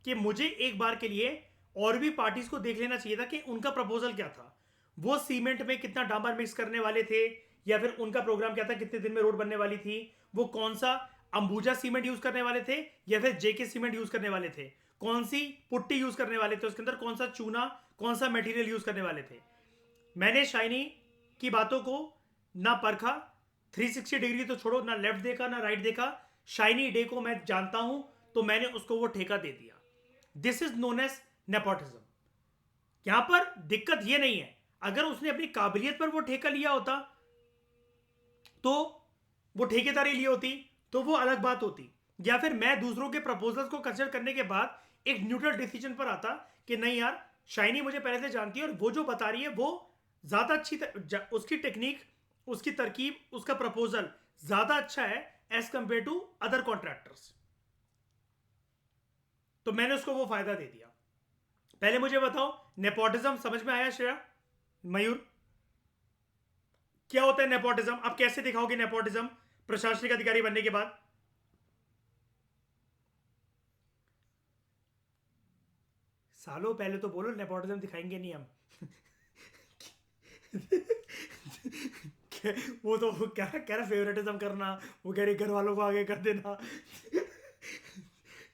कि मुझे एक बार के लिए और भी पार्टीज को देख लेना चाहिए था कि उनका प्रपोजल क्या था, वो सीमेंट में कितना डांबर मिक्स करने वाले थे, या फिर उनका प्रोग्राम क्या था, कितने दिन में रोड बनने वाली थी, वो कौन सा अंबुजा सीमेंट यूज करने वाले थे या फिर जेके सीमेंट यूज करने वाले थे, कौन सी पुट्टी यूज करने वाले थे, उसके अंदर कौन सा चूना, कौन सा मटेरियल यूज करने वाले थे। मैंने शाइनी की बातों को ना परखा, 360 डिग्री तो छोड़ो, ना लेफ्ट देखा ना राइट देखा, शाइनी डे को मैं जानता हूं, तो मैंने उसको वो ठेका दे दिया। This is known as nepotism. यहां पर दिक्कत ये नहीं है, अगर उसने अपनी काबिलियत पर वो ठेका लिया होता तो वो ठेकेदारी ली होती तो वो अलग बात होती, या फिर मैं दूसरों के प्रपोजल्स को कंसिडर करने के बाद एक न्यूट्रल डिसीजन पर आता कि नहीं यार, शाइनी मुझे पहले से जानती है और वो जो बता रही है वो ज्यादा अच्छी उसकी टेक्निक, उसकी तरकीब, उसका प्रपोजल ज्यादा अच्छा है as compare to other contractors. तो मैंने उसको वो फायदा दे दिया। पहले मुझे बताओ, नेपोटिज्म समझ में आया श्रेया, मयूर? क्या होता है नेपोटिज्म? आप कैसे दिखाओगे नेपोटिज्म प्रशासनिक अधिकारी बनने के बाद? सालों पहले तो बोलो नेपोटिज्म दिखाएंगे नहीं हम। वो तो वो क्या कह रहा, फेवरेटिज्म करना, वो कह रही घर वालों को आगे कर देना।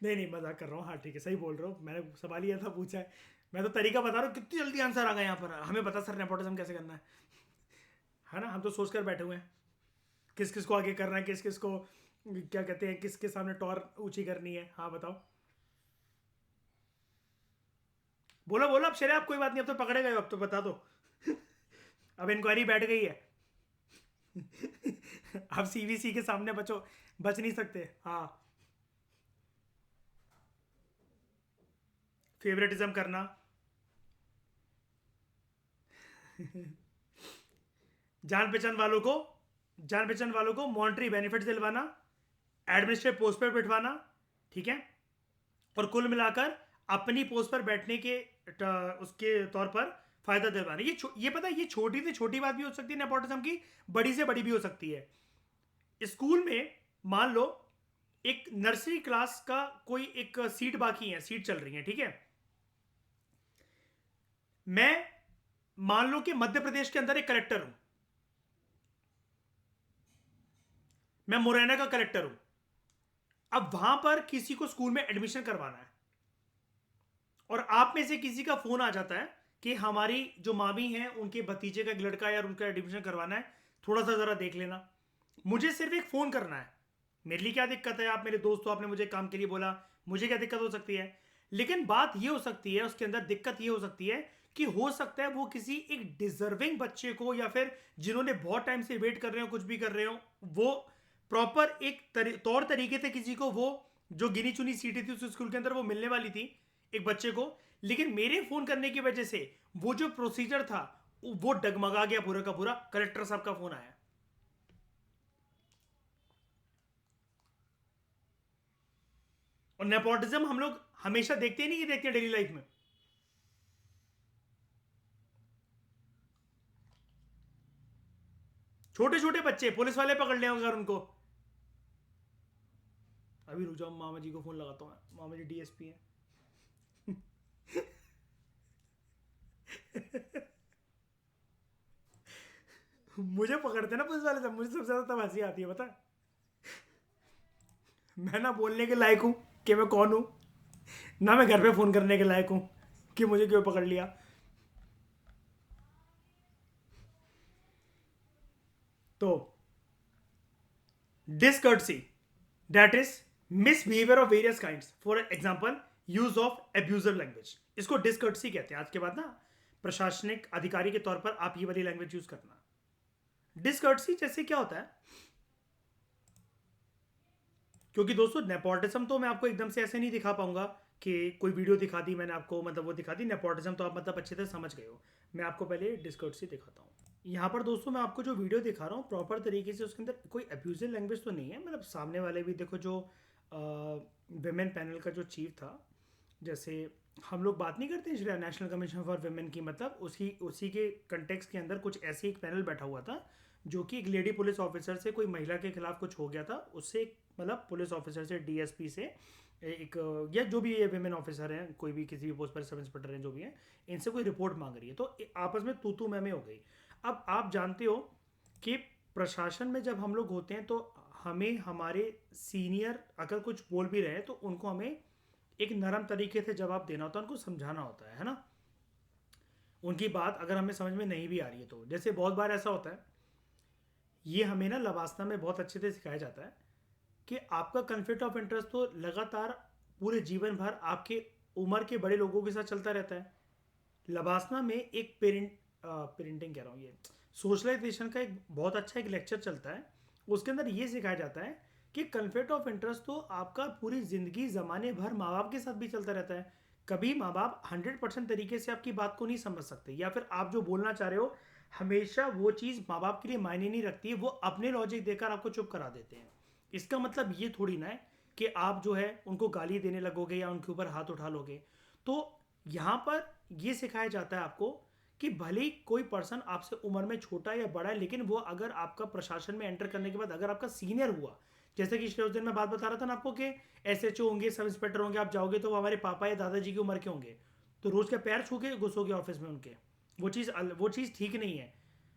नहीं नहीं, मजाक कर रहा हूँ। हाँ ठीक है, सही बोल रहे हो, मैंने सवाल ही ऐसा पूछा है, मैं तो तरीका बता रहा हूँ। कितनी जल्दी आंसर आ गया यहाँ पर, हमें पता सर नेपोटिज्म कैसे करना है ना? हम तो सोच कर बैठे हुए हैं किस किस को आगे करना है, किस किस को क्या कहते हैं, किसके सामने टॉर ऊंची करनी है। हाँ बताओ, बोलो बोलो। अब शरे, आप कोई बात नहीं, अब तो पकड़े गए हो, अब तो बता दो। अब इंक्वायरी बैठ गई है। अब सीवीसी के सामने बचो, बच नहीं सकते। हाँ, फेवरेटिज्म करना, जान पहचान वालों को, जान पहचान वालों को मॉनिटरी बेनिफिट दिलवाना, एडमिनिस्ट्रेटिव पोस्ट पर बिठवाना, ठीक है, और कुल मिलाकर अपनी पोस्ट पर बैठने के उसके तौर पर फायदा दिलवाना। ये पता है, ये छोटी से छोटी बात भी हो सकती है नेपोटिज्म की, बड़ी से बड़ी भी हो सकती है। स्कूल में मान लो एक नर्सरी क्लास का कोई एक सीट बाकी है, सीट चल रही है, ठीक है, मैं मान लो कि मध्य प्रदेश के अंदर एक कलेक्टर हूं, मैं मुरैना का कलेक्टर हूं। अब वहां पर किसी को स्कूल में एडमिशन करवाना है और आप में से किसी का फोन आ जाता है कि हमारी जो मामी है उनके भतीजे का एक लड़का है और उनका एडमिशन करवाना है, थोड़ा सा जरा देख लेना। मुझे सिर्फ एक फोन करना है, मेरे लिए क्या दिक्कत है? आप मेरे दोस्त हो, आपने मुझे काम के लिए बोला, मुझे क्या दिक्कत हो सकती है? लेकिन बात ये हो सकती है, उसके अंदर दिक्कत ये हो सकती है कि हो सकता है वो किसी एक डिजर्विंग बच्चे को, या फिर जिन्होंने बहुत टाइम से वेट कर रहे हो, कुछ भी कर रहे हो, वो प्रॉपर एक तौर तरीके से किसी को, वो जो गिनी चुनी सीटें थी उस स्कूल के अंदर वो मिलने वाली थी एक बच्चे को, लेकिन मेरे फोन करने की वजह से वो जो प्रोसीजर था वो डगमगा गया पूरा का पूरा। कलेक्टर साहब का फोन आया। और नेपोटिज्म हम लोग हमेशा देखते ही नहीं, कि देखते हैं डेली लाइफ में। छोटे छोटे बच्चे पुलिस वाले पकड़ ले अगर उनको। अभी रुक जाओ, मामा जी को फोन लगाता हूँ, मामा जी डीएसपी हैं। मुझे पकड़ते ना पुलिस वाले, सब मुझे सबसे ज्यादा तब हंसी आती है, बता। मैं ना बोलने के लायक हूँ कि मैं कौन हूँ, ना मैं घर पे फोन करने के लायक हूँ कि मुझे क्यों पकड़ लिया। तो discourtesy, that is misbehaviour of various kinds, for example use of abuser language, इसको डिसकर्टसी कहते हैं। आज के बाद ना प्रशासनिक अधिकारी के तौर पर आप ये वाली लैंग्वेज यूज करना। डिसकर्टसी जैसे क्या होता है, क्योंकि दोस्तों नेपोटिज्म तो मैं आपको एकदम से ऐसे नहीं दिखा पाऊंगा कि कोई वीडियो दिखा दी मैंने आपको, मतलब वो दिखा दी। नेपोटिज्म तो आप मतलब अच्छे से समझ गए हो। मैं आपको पहले डिस्कर्टसी दिखाता हूँ। यहाँ पर दोस्तों मैं आपको जो वीडियो दिखा रहा हूँ प्रॉपर तरीके से उसके अंदर कोई अब्यूजिव लैंग्वेज तो नहीं है। मतलब सामने वाले भी देखो, जो विमेन पैनल का जो चीफ था, जैसे हम लोग बात नहीं करते हैं नेशनल कमीशन फॉर वुमेन की, मतलब उसी के कंटेक्स्ट के अंदर कुछ ऐसे एक पैनल बैठा हुआ था जो कि एक लेडी पुलिस ऑफिसर से कोई महिला के खिलाफ कुछ हो गया था, उससे मतलब पुलिस ऑफिसर से, डीएसपी से, एक या जो भी ये विमेन ऑफिसर हैं, कोई भी किसी भी पोस्ट पर सब इंस्पेक्टर हैं जो भी हैं, इनसे कोई रिपोर्ट मांग रही है, तो आपस में तू मैं हो गई। अब आप जानते हो कि प्रशासन में जब हम लोग होते हैं तो हमें हमारे सीनियर अगर कुछ बोल भी रहे हैं तो उनको हमें एक नरम तरीके से जवाब देना होता है, उनको समझाना होता है ना। उनकी बात अगर हमें समझ में नहीं भी आ रही है तो, जैसे बहुत बार ऐसा होता है, ये हमें ना लवासना में बहुत अच्छे से सिखाया जाता है कि आपका कन्फ्लिक्ट ऑफ इंटरेस्ट तो लगातार पूरे जीवन भर आपके उम्र के बड़े लोगों के साथ चलता रहता है। लवासना में एक पेरेंटिंग कह रहा हूँ, ये सोशलाइजेशन का एक बहुत अच्छा एक लेक्चर चलता है। उसके अंदर ये सिखाया जाता है कि कन्फ्लिक्ट ऑफ इंटरेस्ट तो आपका पूरी ज़िंदगी ज़माने भर माँ बाप के साथ भी चलता रहता है। कभी माँ बाप 100% तरीके से आपकी बात को नहीं समझ सकते, या फिर आप जो बोलना चाह रहे हो हमेशा वो चीज़ माँ बाप के लिए मायने नहीं रखती है, वो अपने लॉजिक देकर आपको चुप करा देते हैं। इसका मतलब ये थोड़ी ना है कि आप जो है उनको गाली देने लगोगे या उनके ऊपर हाथ उठा लोगे। तो यहाँ पर ये सिखाया जाता है आपको कि भले ही कोई पर्सन आपसे उम्र में छोटा या बड़ा है, लेकिन वो अगर आपका प्रशासन में एंटर करने के बाद अगर आपका सीनियर हुआ, जैसे कि उस दिन मैं बात बता रहा था ना आपको कि एसएचओ होंगे, सब इंस्पेक्टर होंगे, आप जाओगे तो वो हमारे पापा या दादाजी की उम्र के होंगे, तो रोज के पैर छू के घुसोगे ऑफिस में उनके। वो चीज़ ठीक नहीं है।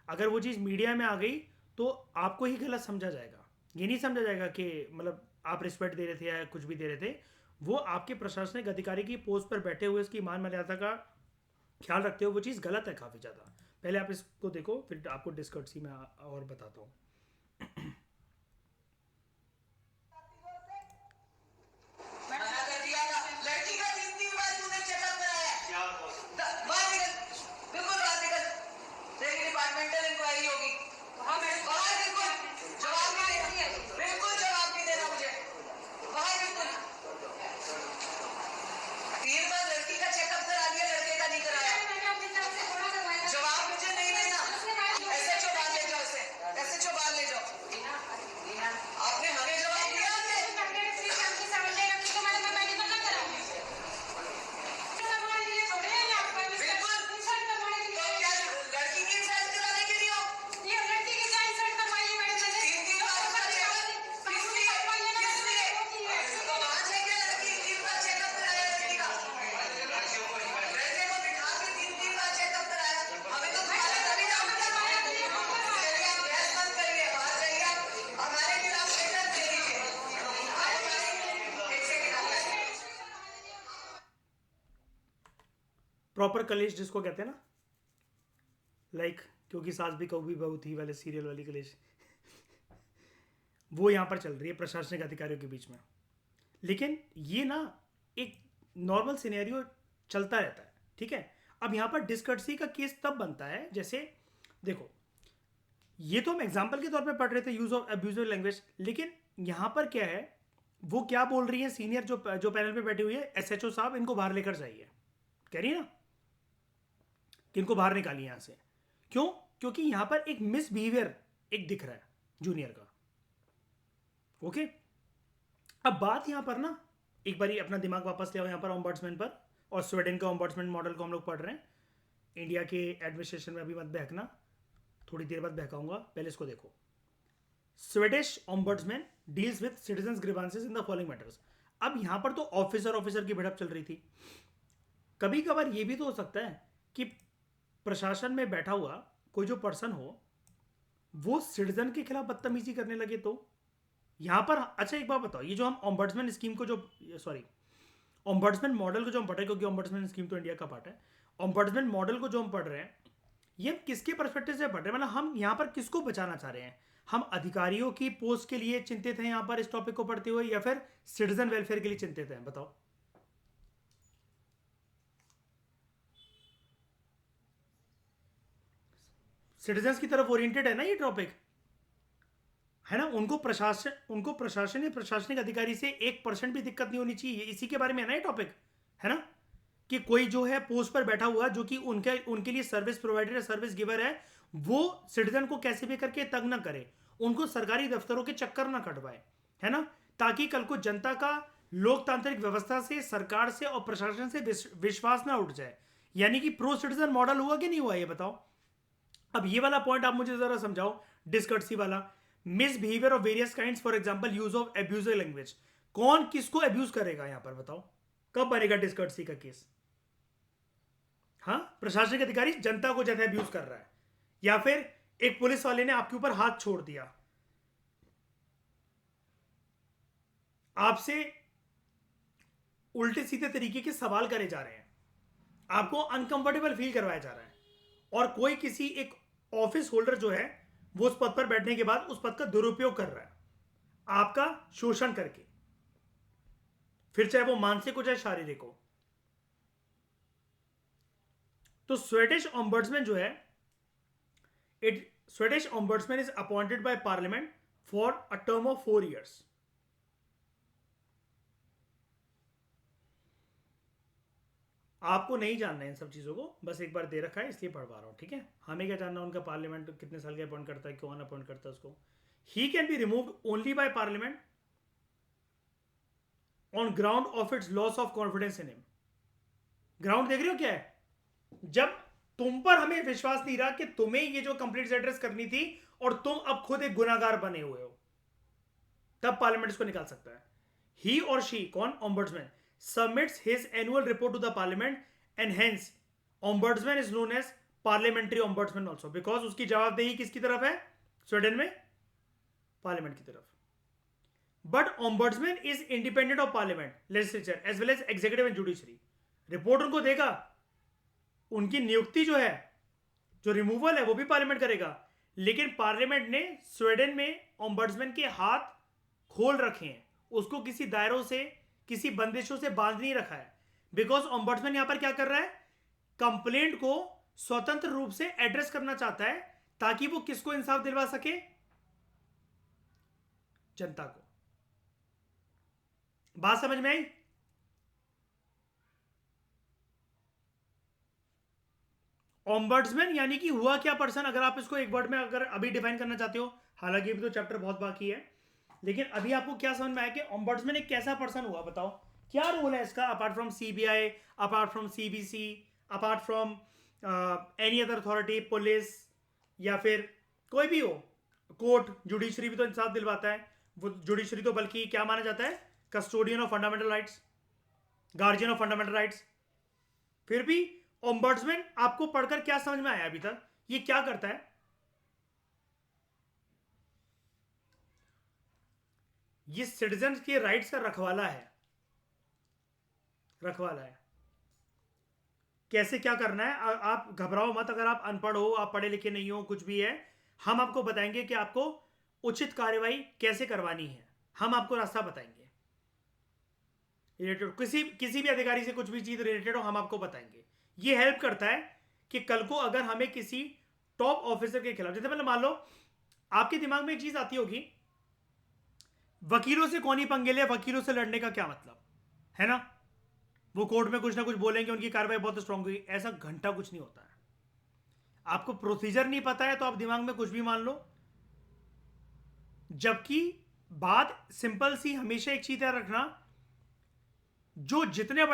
अगर वो चीज़ मीडिया में आ गई तो आपको ही गलत समझा जाएगा। ये नहीं समझा जाएगा कि मतलब आप रिस्पेक्ट दे रहे थे या कुछ भी दे रहे थे। वो आपके प्रशासनिक अधिकारी की पोस्ट पर बैठे हुए उसकी मान मर्यादा का ख्याल रखते हो, वो चीज़ गलत है काफ़ी ज़्यादा। पहले आप इसको देखो, फिर आपको डिस्कर्सी में और बताता हूँ। मना कर दिया था। लड़की का 3 बार तूने चेकअप कराया है। बाहर निकल, बिल्कुल बाहर निकल। तेरी डिपार्टमेंटल इंक्वायरी होगी। बाहर बिल्कुल जवाब नहीं देना, बिल्कुल जवाब नहीं देना मुझे। बाहर बिल्कुल। 3 बार लड़की का चेकअप करा दिया, लड़के का नहीं कराया। जवाब मुझे नहीं देना। एसएचओ बाहर ले जाओ उसे, एसएचओ बाहर ले जाओ। आपने हमें जवाब दिया है? बिल्कुल। तो क्या लड़की की इंसल्ट कराने के लिए हो? 3 बार उसका चेकअप इसलिए तो वहां से क्या लड़की 3 बार चेकअप कराया लड़की का? लड़के को बिठा के 3 बार चेकअप कराया। हमें तो तुम्हारा तभी काम चलिए आप बहस मत करिए, बाहर जाइए आप। हमारे खिलाफ लेटर दे दीजिए। एक सेकेंड प्रॉपर कलेश जिसको कहते हैं ना, लाइक क्योंकि सास भी कभी बहू थी वाले सीरियल वाली कलेश, वो यहाँ पर चल रही है प्रशासनिक अधिकारियों के बीच में। लेकिन ये ना एक नॉर्मल सिनेरियो चलता रहता है, ठीक है। अब यहाँ पर डिस्कर्सी का केस तब बनता है, जैसे देखो ये तो हम एग्जाम्पल के तौर पे पढ़ रहे थे यूज ऑफ अब्यूजिव लैंग्वेज, लेकिन यहाँ पर क्या है, वो क्या बोल रही है सीनियर जो पैनल पे बैठी हुई है, एसएचओ साहब इनको बाहर लेकर जाइए, कह रही है ना कि इनको बाहर निकालिए यहाँ से। क्यों? क्योंकि यहाँ पर एक मिसबिहेवियर एक दिख रहा है जूनियर का। ओके, अब बात यहाँ पर ना एक बार अपना दिमाग वापस ले आओ यहाँ पर ओम्बड्समैन पर, और स्वीडन का ओम्बड्समैन मॉडल को हम लोग पढ़ रहे हैं। इंडिया के एडमिनिस्ट्रेशन में अभी मत बहकना, थोड़ी देर बाद बहकाऊंगा, पहले इसको देखो। Swedish ombudsman deals with citizens grievances in the following matters. अब यहाँ पर तो ऑफिसर की भिड़प चल रही थी। कभी कभार ये भी तो हो सकता है कि प्रशासन में बैठा हुआ कोई जो पर्सन हो वो सिटीजन के खिलाफ बदतमीजी करने लगे तो यहाँ पर, अच्छा एक बात बताओ, ये जो हम ओम्बड्समैन स्कीम को जो ओम्बड्समैन मॉडल को जो हम पढ़ रहे हैं, क्योंकि ओम्बड्समैन स्कीम तो इंडिया का पार्ट है, ओम्बड्समैन मॉडल को जो हम पढ़ रहे हैं ये हम किसके परस्पेक्टिव से पढ़ रहे हैं, मतलब हम यहाँ पर किसको बचाना चाह रहे हैं? हम अधिकारियों की पोस्ट के लिए चिंतित हैं यहां पर इस टॉपिक को पढ़ते हुए, या फिर सिटीजन वेलफेयर के लिए चिंतित हैं? बताओ। सिटीजन्स की तरफ ओरिएंटेड है ना ये टॉपिक, है ना? उनको प्रशासन या प्रशासनिक अधिकारी से 1% भी दिक्कत नहीं होनी चाहिए, इसी के बारे में है ना ये टॉपिक, है ना? कि कोई जो है पोस्ट पर बैठा हुआ जो कि उनके लिए सर्विस प्रोवाइडर या सर्विस गिवर है, वो सिटीजन को कैसे भी करके तंग ना करे, उनको सरकारी दफ्तरों के चक्कर ना कटवाए, है ना? ताकि कल को जनता का लोकतांत्रिक व्यवस्था से, सरकार से और प्रशासन से विश्वास ना उठ जाए। यानी कि प्रो सिटीजन मॉडल हुआ कि नहीं हुआ, ये बताओ। अब ये वाला पॉइंट आप मुझे जरा समझाओ, डिस्कर्सी वाला, misbehaviour of various kinds, for example use of abusive language. कौन किसको अब्यूज करेगा यहां पर, बताओ? कब बनेगा डिस्कर्सी का केस? हाँ, प्रशासनिक अधिकारी जनता को जैसे अब्यूज कर रहा है, या फिर एक पुलिस वाले ने आपके ऊपर हाथ छोड़ दिया, आपसे उल्टे सीधे तरीके के सवाल करे जा रहे हैं, आपको अनकंफर्टेबल फील करवाया जा रहा है, और कोई किसी एक ऑफिस होल्डर जो है वो उस पद पर बैठने के बाद उस पद का दुरुपयोग कर रहा है, आपका शोषण करके, फिर चाहे वो मानसिक हो चाहे शारीरिक हो। तो स्वेडिश ऑम्बड्समैन जो है, Swedish ombudsman is appointed by parliament for a term of 4 years। आपको नहीं जानना है इन सब चीज़ों को, बस एक बार दे रखा है इसलिए पढ़वा रहा हूँ, ठीक है? हमें क्या जानना उनका पार्लियामेंट कितने साल के अपॉइंट करता है, कौन अपॉइंट करता है उसको। He can be removed only by parliament on ground of its loss of confidence in him. Ground देख रहे हो क्या है? जब तुम पर हमें विश्वास नहीं रहा कि तुम्हें ये जो कंप्लेंट्स एड्रेस करनी थी और तुम अब खुद एक गुनाहगार बने हुए हो, तब पार्लियामेंट इसको निकाल सकता है। ही और शी, कौन? Ombudsman, submits his annual report to the parliament, and hence ombudsman is known as parliamentary ombudsman also, because उसकी जवाबदेही किसकी तरफ है स्वीडन में? पार्लियामेंट की तरफ। But ombudsman is independent of parliament, legislature as well as executive and judiciary। Report उनको देगा, उनकी नियुक्ति जो है, जो रिमूवल है, वो भी पार्लियामेंट करेगा, लेकिन पार्लियामेंट ने स्वीडन में ombudsman के हाथ खोल रखे हैं, उसको किसी दायरों से, किसी बंदिशों से बांध नहीं रखा है, बिकॉज ऑम्बड्समैन यहां पर क्या कर रहा है? कंप्लेंट को स्वतंत्र रूप से एड्रेस करना चाहता है, ताकि वो किसको इंसाफ दिलवा सके? जनता को। बात समझ में आई? ऑम्बड्समैन यानी कि हुआ क्या पर्सन, अगर आप इसको एक वर्ड में अगर अभी डिफाइन करना चाहते हो, हालांकि अभी तो चैप्टर बहुत बाकी है, लेकिन अभी आपको क्या समझ में आया कि ऑम्बड्समैन एक कैसा पर्सन हुआ? बताओ क्या रोल है इसका, apart from CBI, apart from CBC, apart from any other authority, police या फिर कोई भी हो, कोर्ट, जुडिशरी भी तो इंसाफ दिलवाता है। वो जुडिशरी तो बल्कि क्या माना जाता है? Custodian of fundamental rights, guardian of fundamental rights. फिर भी ऑम्बड्समैन आपको पढ़कर क्या समझ में आया अभी तक? ये क्या करता है? ये सिटीजन के राइट्स का रखवाला है, रखवाला है। कैसे क्या करना है, आप घबराओ मत, अगर आप अनपढ़ हो, आप पढ़े लिखे नहीं हो, कुछ भी है, हम आपको बताएंगे कि आपको उचित कार्यवाही कैसे करवानी है, हम आपको रास्ता बताएंगे। रिलेटेड किसी भी अधिकारी से कुछ भी चीज रिलेटेड हो, हम आपको बताएंगे। ये हेल्प करता है कि कल को अगर हमें किसी टॉप ऑफिसर के खिलाफ, जैसे मतलब मान लो आपके दिमाग में एक चीज आती होगी, वकीलों से कौन ही पंगे ले, वकीलों से लड़ने का क्या मतलब है ना? वो कोर्ट में कुछ ना कुछ बोलेंगे, उनकी कार्रवाई बहुत स्ट्रांग होगी, ऐसा घंटा कुछ नहीं होता है। आपको प्रोसीजर नहीं पता है तो आप दिमाग में कुछ भी मान लो, जबकि बात सिंपल सी, हमेशा एक चीज याद रखना, जो जितने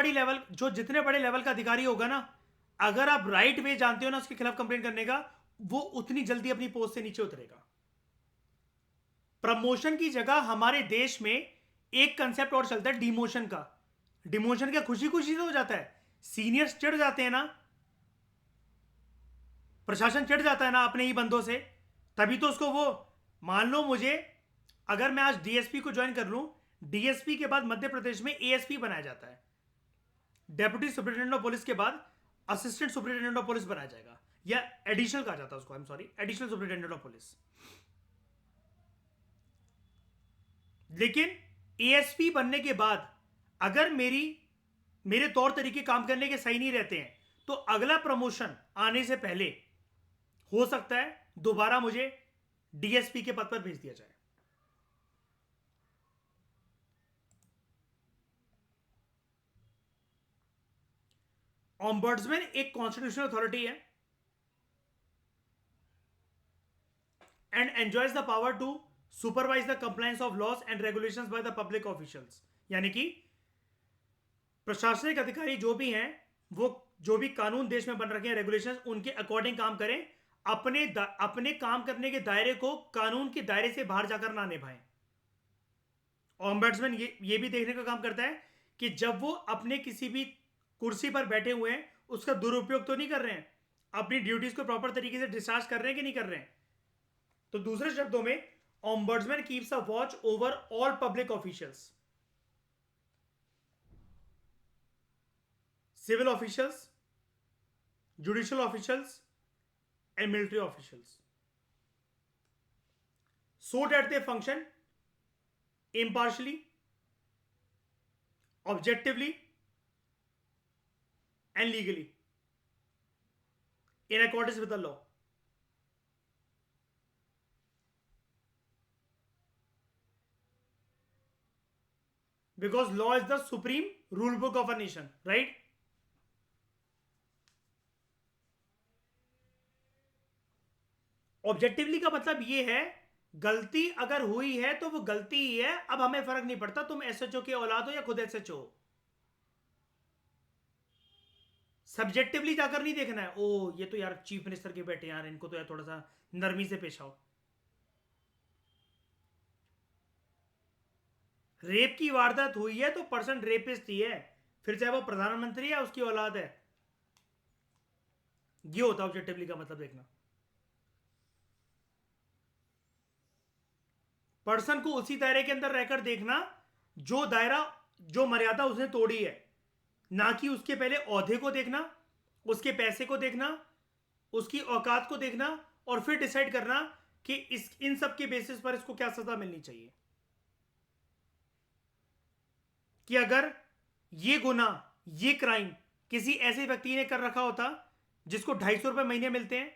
बड़े लेवल का अधिकारी होगा ना, अगर आप राइट वे जानते हो ना उसके खिलाफ कंप्लेंट करने का, वो उतनी जल्दी अपनी पोस्ट से नीचे उतरेगा। प्रमोशन की जगह हमारे देश में एक कंसेप्ट और चलता है, डिमोशन का। डिमोशन क्या खुशी खुशी से हो जाता है? सीनियर्स चिढ़ जाते हैं ना, प्रशासन चिढ़ जाता है ना अपने ही बंदों से, तभी तो उसको वो, मान लो मुझे, अगर मैं आज डीएसपी को ज्वाइन कर लूं, डीएसपी के बाद मध्य प्रदेश में एएसपी बनाया जाता है, डेप्यूटी सुपरिटेंडेंट ऑफ पुलिस के बाद असिस्टेंट सुपरिटेंडेंट ऑफ पुलिस बनाया जाएगा, या एडिशनल कहा जाता है उसको, I am sorry, additional superintendent of police. लेकिन एएसपी बनने के बाद अगर मेरे तौर तरीके काम करने के सही नहीं रहते हैं तो अगला प्रमोशन आने से पहले हो सकता है दोबारा मुझे डीएसपी के पद पर भेज दिया जाए। ऑम्बर्ड्समैन एक कॉन्स्टिट्यूशनल अथॉरिटी है and enjoys the power to supervise the compliance of laws and regulations by the public officials. यानी कि प्रशासनिक अधिकारी जो भी हैं वो जो भी कानून देश में बन रखे हैं, रेगुलेशंस, उनके अकॉर्डिंग काम करें, अपने काम करने के दायरे को कानून के दायरे से बाहर जाकर ना निभाएं। ऑम्बर्ड्समैन ये भी देखने का काम करता है कि जब वो अपने किसी भी कुर्सी पर बैठे हुए हैं उसका दुरुपयोग तो नहीं कर रहे हैं, अपनी ड्यूटीज को प्रॉपर तरीके से डिस्चार्ज कर रहे हैं कि नहीं कर रहे हैं। तो दूसरे शब्दों में ombudsman keeps a watch over all public officials, civil officials, judicial officials, and military officials, so that they function impartially, objectively, and legally in accordance with the law. Because law is the supreme rule book of a nation, right? Objectively का मतलब ये है गलती अगर हुई है तो वो गलती ही है, अब हमें फर्क नहीं पड़ता तुम एसएचओ की औलाद हो या खुद एसएचओ हो। सब्जेक्टिवली जाकर नहीं देखना है ओ ये तो यार चीफ मिनिस्टर के बेटे यार, इनको तो यार थोड़ा सा नरमी से पेश आओ। रेप की वारदात हुई है तो पर्सन रेपिस्ट ही है, फिर चाहे वो प्रधानमंत्री है उसकी औलाद है। ये होता है ऑब्जेक्टिवली का मतलब देखना। पर्सन को उसी दायरे के अंदर रहकर देखना जो दायरा जो मर्यादा उसने तोड़ी है, ना कि उसके पहले औहदे को देखना, उसके पैसे को देखना, उसकी औकात को देखना और फिर डिसाइड करना कि इन सब के बेसिस पर इसको क्या सजा मिलनी चाहिए। कि अगर ये गुनाह ये क्राइम किसी ऐसे व्यक्ति ने कर रखा होता जिसको 250 रुपए महीने मिलते हैं,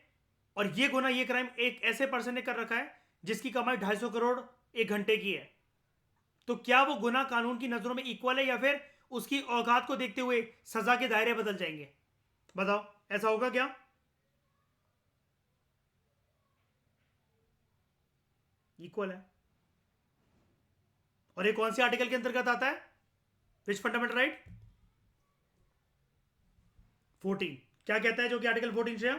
और ये गुनाह ये क्राइम एक ऐसे पर्सन ने कर रखा है जिसकी कमाई 250 करोड़ एक घंटे की है, तो क्या वो गुनाह कानून की नजरों में इक्वल है या फिर उसकी औकात को देखते हुए सजा के दायरे बदल जाएंगे? बताओ ऐसा होगा क्या? इक्वल है। और ये कौन से आर्टिकल के अंतर्गत आता है? विच फंडामेंटल राइट? 14। क्या कहता है जो कि आर्टिकल 14 से?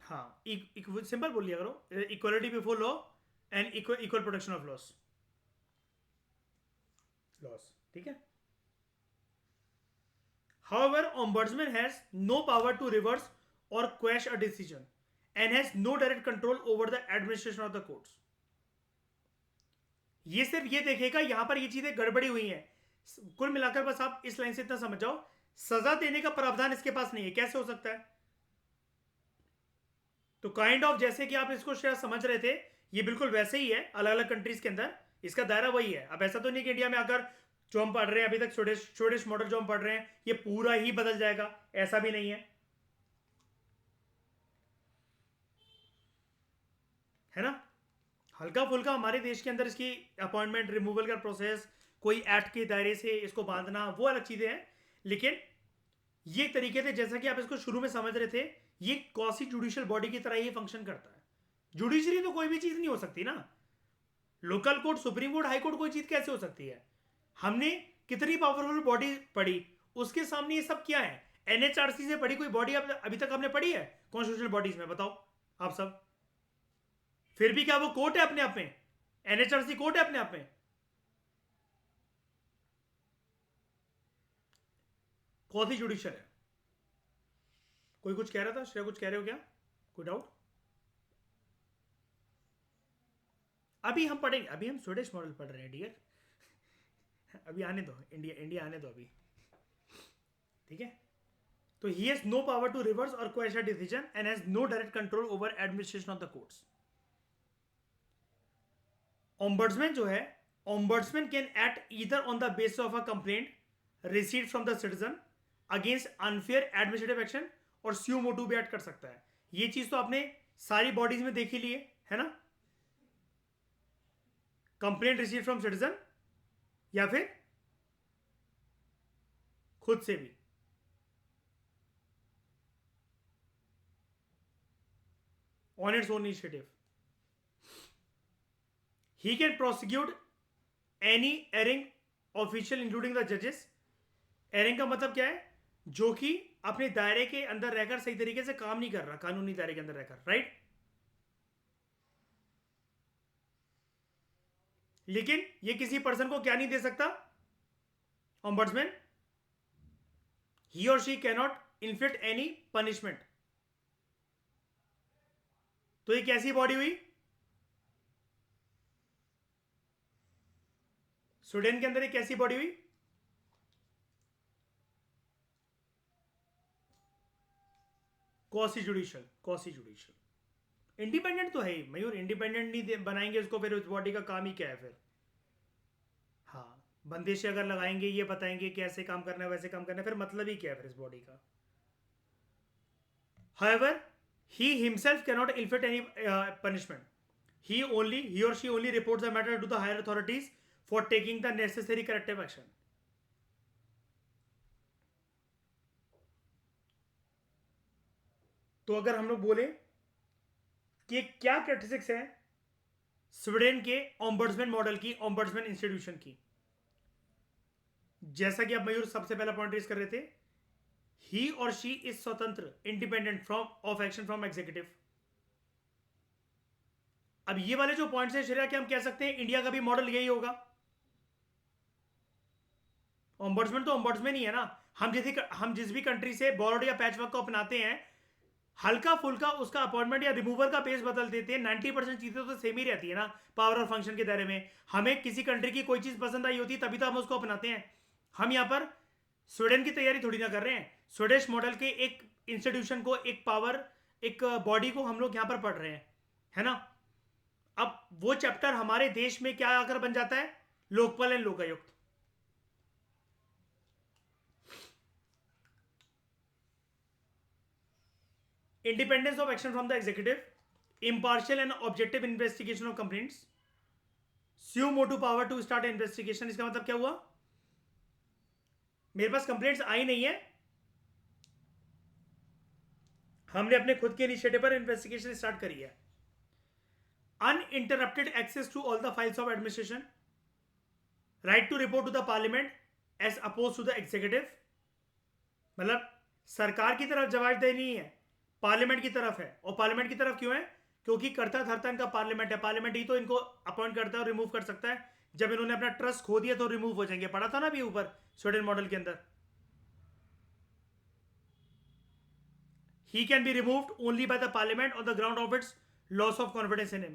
हाँ, सिंपल बोल लिया करो, equality before law and equal protection of loss. ठीक है। However, ombudsman has no power to reverse or quash a decision and has no direct control over the administration of the courts. ये सिर्फ ये देखेगा यहां पर ये चीजें गड़बड़ी हुई हैं। कुल मिलाकर बस आप इस लाइन से इतना समझ जाओ, सजा देने का प्रावधान इसके पास नहीं है। कैसे हो सकता है? तो काइंड ऑफ जैसे कि आप इसको शायद समझ रहे थे, ये बिल्कुल वैसे ही है अलग अलग कंट्रीज के अंदर, इसका दायरा वही है। अब ऐसा तो नहीं कि इंडिया में अगर जो हम पढ़ रहे हैं अभी तक स्वीडिश मॉडल जो हम पढ़ रहे हैं ये पूरा ही बदल जाएगा, ऐसा भी नहीं है, है ना। हल्का फुल्का हमारे देश के अंदर इसकी अपॉइंटमेंट रिमूवल का प्रोसेस, कोई एक्ट के दायरे से इसको बांधना, वो अलग चीजें हैं। लेकिन ये तरीके थे जैसा कि आप इसको शुरू में समझ रहे थे, ये क्वासी जुडिशियल बॉडी की तरह ही फंक्शन करता है। जुडिशरी तो कोई भी चीज नहीं हो सकती ना। Local court, supreme court, high court कोई चीज कैसे हो सकती है? हमने कितनी पावरफुल बॉडी पढ़ी, उसके सामने ये सब क्या है? एनएचआरसी से बड़ी कोई बॉडी अभी तक आपने पढ़ी है कॉन्स्टिट्यूशनल बॉडीज में? बताओ आप सब। फिर भी क्या वो कोर्ट है अपने आप में? एनएचआरसी कोर्ट है अपने आप में? कौन सी जुडिशियल है? कोई कुछ कह रहा था? श्रेया कुछ कह रहे हो क्या? कोई डाउट? अभी हम पढ़ेंगे, अभी हम स्वीडिश मॉडल पढ़ रहे हैं डियर। अभी आने दो, इंडिया आने दो अभी, ठीक है। तो he has no power to reverse और quash a decision and has no direct control over administration of the courts. Ombudsman जो है, ombudsman can act either on the basis of a complaint received from the citizen against unfair administrative action और suo मोटू भी act कर सकता है. ये चीज तो आपने सारी बॉडीज में देखी ली है ना. कंप्लेंट रिसीव फ्रॉम सिटीजन या फिर खुद से भी. On its own initiative. He can prosecute any erring official including the जजेस. एरिंग का मतलब क्या है? जो कि अपने दायरे के अंदर रहकर सही तरीके से काम नहीं कर रहा, कानूनी दायरे के अंदर रहकर, राइट. लेकिन ये किसी पर्सन को क्या नहीं दे सकता? Ombudsman, he or she cannot inflict any punishment. तो ये कैसी बॉडी हुई? स्वीडन के अंदर एक कैसी बॉडी हुई? Quasi judicial. इंडिपेंडेंट तो है ही मयूर. इंडिपेंडेंट नहीं बनाएंगे इसको, फिर उस बॉडी का काम ही क्या है फिर? हाँ, बंदिशें अगर लगाएंगे, ये बताएंगे कि ऐसे काम करना है वैसे काम करना है, फिर मतलब ही क्या है फिर इस बॉडी का? However, he himself cannot inflict any punishment. He or she only reports the matter to the higher authorities for taking the necessary corrective action. तो अगर हम लोग बोले कि क्या कैरेक्टरिस्टिक्स है स्वीडन के ओम्बड्समैन मॉडल की, ओम्बड्समैन इंस्टीट्यूशन की, जैसा कि आप मयूर सबसे पहला पॉइंट रेज कर रहे थे, ही और शी इज स्वतंत्र, independent from of action from executive. अब ये वाले जो पॉइंट्स हैं श्रेया, कि हम कह सकते हैं इंडिया का भी मॉडल यही होगा. ओम्बड्समैन तो ओम्बड्समैन ही है ना. हम जिस भी कंट्री से बोर्ड या पैचवर्क को अपनाते हैं, हल्का फुल्का उसका अपॉइंटमेंट या रिमूवल का पेज बदल देते हैं. 90% चीजें तो सेम ही रहती है ना पावर और फंक्शन के दायरे में. हमें किसी कंट्री की कोई चीज पसंद आई होती है तभी तो हम उसको अपनाते हैं. हम यहाँ पर स्वीडन की तैयारी थोड़ी ना कर रहे हैं. स्वीडिश मॉडल के एक इंस्टीट्यूशन को, एक पावर, एक बॉडी को हम लोग यहां पर पढ़ रहे हैं, है ना. अब वो चैप्टर हमारे देश में क्या आकर बन जाता है? Lokpal and Lokayukta. Independence of action from the executive, impartial and objective investigation of complaints, suo motu power to start investigation. इसका मतलब क्या हुआ? मेरे पास कंप्लेंट्स आई नहीं है, हमने अपने खुद के इनिशिएटिव पर इन्वेस्टिगेशन स्टार्ट करी है. Uninterrupted access to all the files of administration, right to report to the parliament as oppose to the executive. मतलब सरकार की तरफ जवाबदेही नहीं है, पार्लियामेंट की तरफ है. और पार्लियामेंट की तरफ क्यों है? क्योंकि कर्ता धर्ता इनका पार्लियामेंट है. पार्लियामेंट ही तो इनको अपॉइंट करता है और रिमूव कर सकता है. जब इन्होंने अपना ट्रस्ट खो दिया तो रिमूव हो जाएंगे. पढ़ा था ना अभी ऊपर स्वीडन मॉडल के अंदर. He can be removed only by the parliament on the ground of its loss of confidence in him.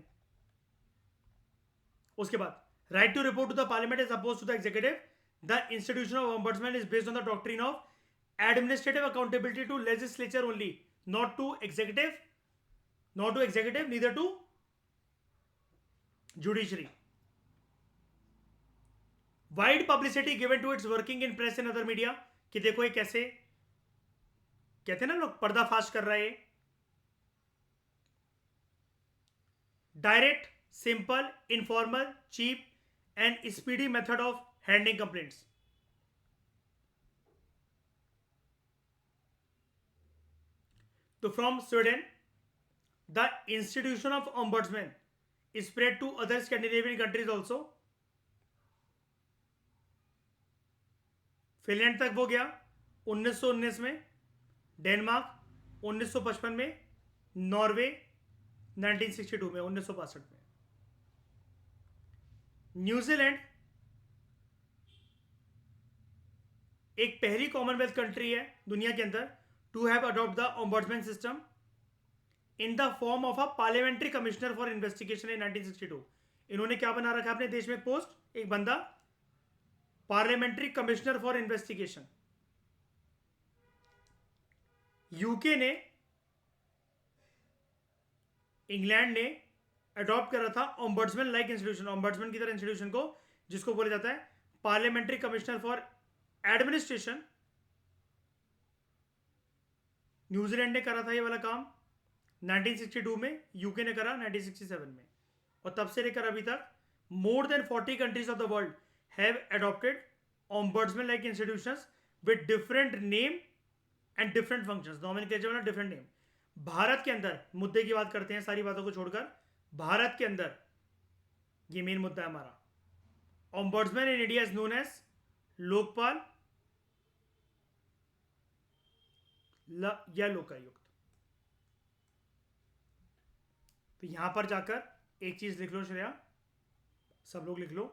उसके बाद right to report to the parliament as opposed to the executive. The institution of ombudsman is based on the doctrine of administrative accountability to legislature only, not to executive, neither to judiciary. Wide publicity given to its working in press and other media. कि देखो ये कैसे कहते हैं ना लोग, पर्दाफाश कर रहे हैं. Direct, simple, informal, cheap and speedy method of handling complaints. तो from Sweden the institution of ombudsman spread to other Scandinavian countries also. Finland तक वो गया 1919 में, डेनमार्क 1955 में, नॉर्वे 1962 में, 1965 में. न्यूजीलैंड एक पहली कॉमनवेल्थ कंट्री है दुनिया के अंदर to have adopt the ombudsman system in the form of a parliamentary commissioner for investigation in 1962. इन्होंने क्या बना रखा अपने देश में पोस्ट? एक बंदा, parliamentary commissioner for investigation. UK ने, इंग्लैंड ने अडॉप्ट करा था ओम्बड्समैन लाइक इंस्टीट्यूशन, ओम्बड्समैन की तरह इंस्टीट्यूशन को, जिसको बोला जाता है parliamentary commissioner for administration. New Zealand ने करा था ये वाला काम 1962 में, यूके ने करा 1967 में, और तब से लेकर अभी तक more than 40 countries of the world have adopted ombudsman like institutions with different name and different functions, nomenclature वाला डिफरेंट नेम। भारत के अंदर मुद्दे की बात करते हैं, सारी बातों को छोड़कर, भारत के अंदर ये मेन मुद्दा है हमारा। Ombudsman in India is known as Lokpal या लोकायुक्त। तो यहां पर जाकर एक चीज लिख लो श्रेया, सब लोग लिख लो,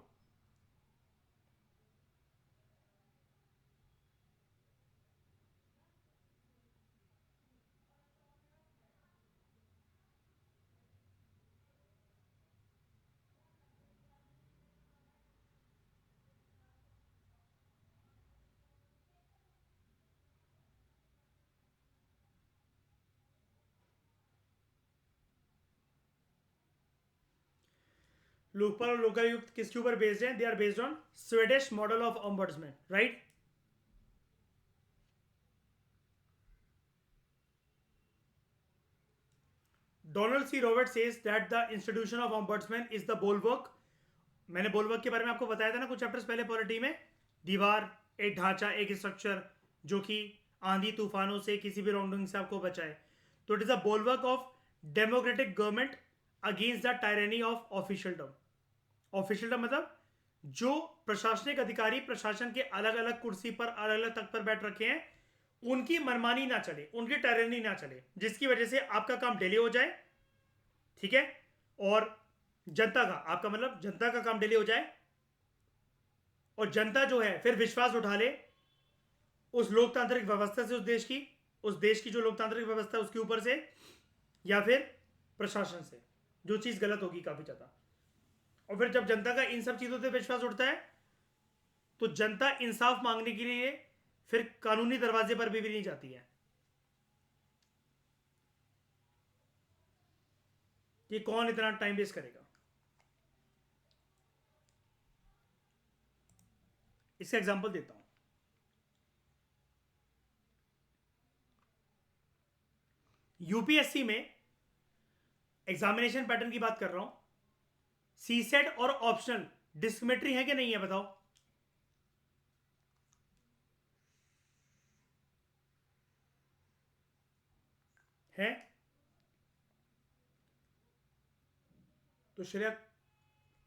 लोकपाल और लोकायुक्त किसके ऊपर बेस्ड है? They are based on Swedish model of ombudsman, right. Donald C Robert says that the institution of ombudsman is the bulwark. मैंने बोलवर्क के बारे में आपको बताया था ना कुछ चैप्टर्स पहले पॉलिटी में, दीवार, एक ढांचा, एक स्ट्रक्चर जो कि आंधी तूफानों से, किसी भी रॉन्गडूइंग से आपको बचाए। तो it is a bulwark of democratic government against the tyranny of officialdom. Officialdom मतलब जो प्रशासनिक अधिकारी प्रशासन के अलग अलग कुर्सी पर, अलग अलग तख्त पर बैठ रखे हैं, उनकी मनमानी ना चले, उनकी टायरेनी ना चले, जिसकी वजह से आपका काम डिले हो जाए, ठीक है, और जनता का, आपका मतलब जनता का काम डिले हो जाए, और जनता जो है फिर विश्वास उठा ले उस लोकतांत्रिक व्यवस्था से, उस देश की जो लोकतांत्रिक व्यवस्था है उसके ऊपर से, या फिर प्रशासन से, जो चीज गलत होगी काफी ज्यादा। और फिर जब जनता का इन सब चीजों से विश्वास उठता है तो जनता इंसाफ मांगने के लिए फिर कानूनी दरवाजे पर भी नहीं जाती है कि कौन इतना टाइम वेस्ट करेगा। इसका एग्जांपल देता हूं। यूपीएससी में एग्जामिनेशन पैटर्न की बात कर रहा हूं, सीसेट और ऑप्शनल डिस्क्रिमिनेटरी है कि नहीं है बताओ? है? तो श्रेया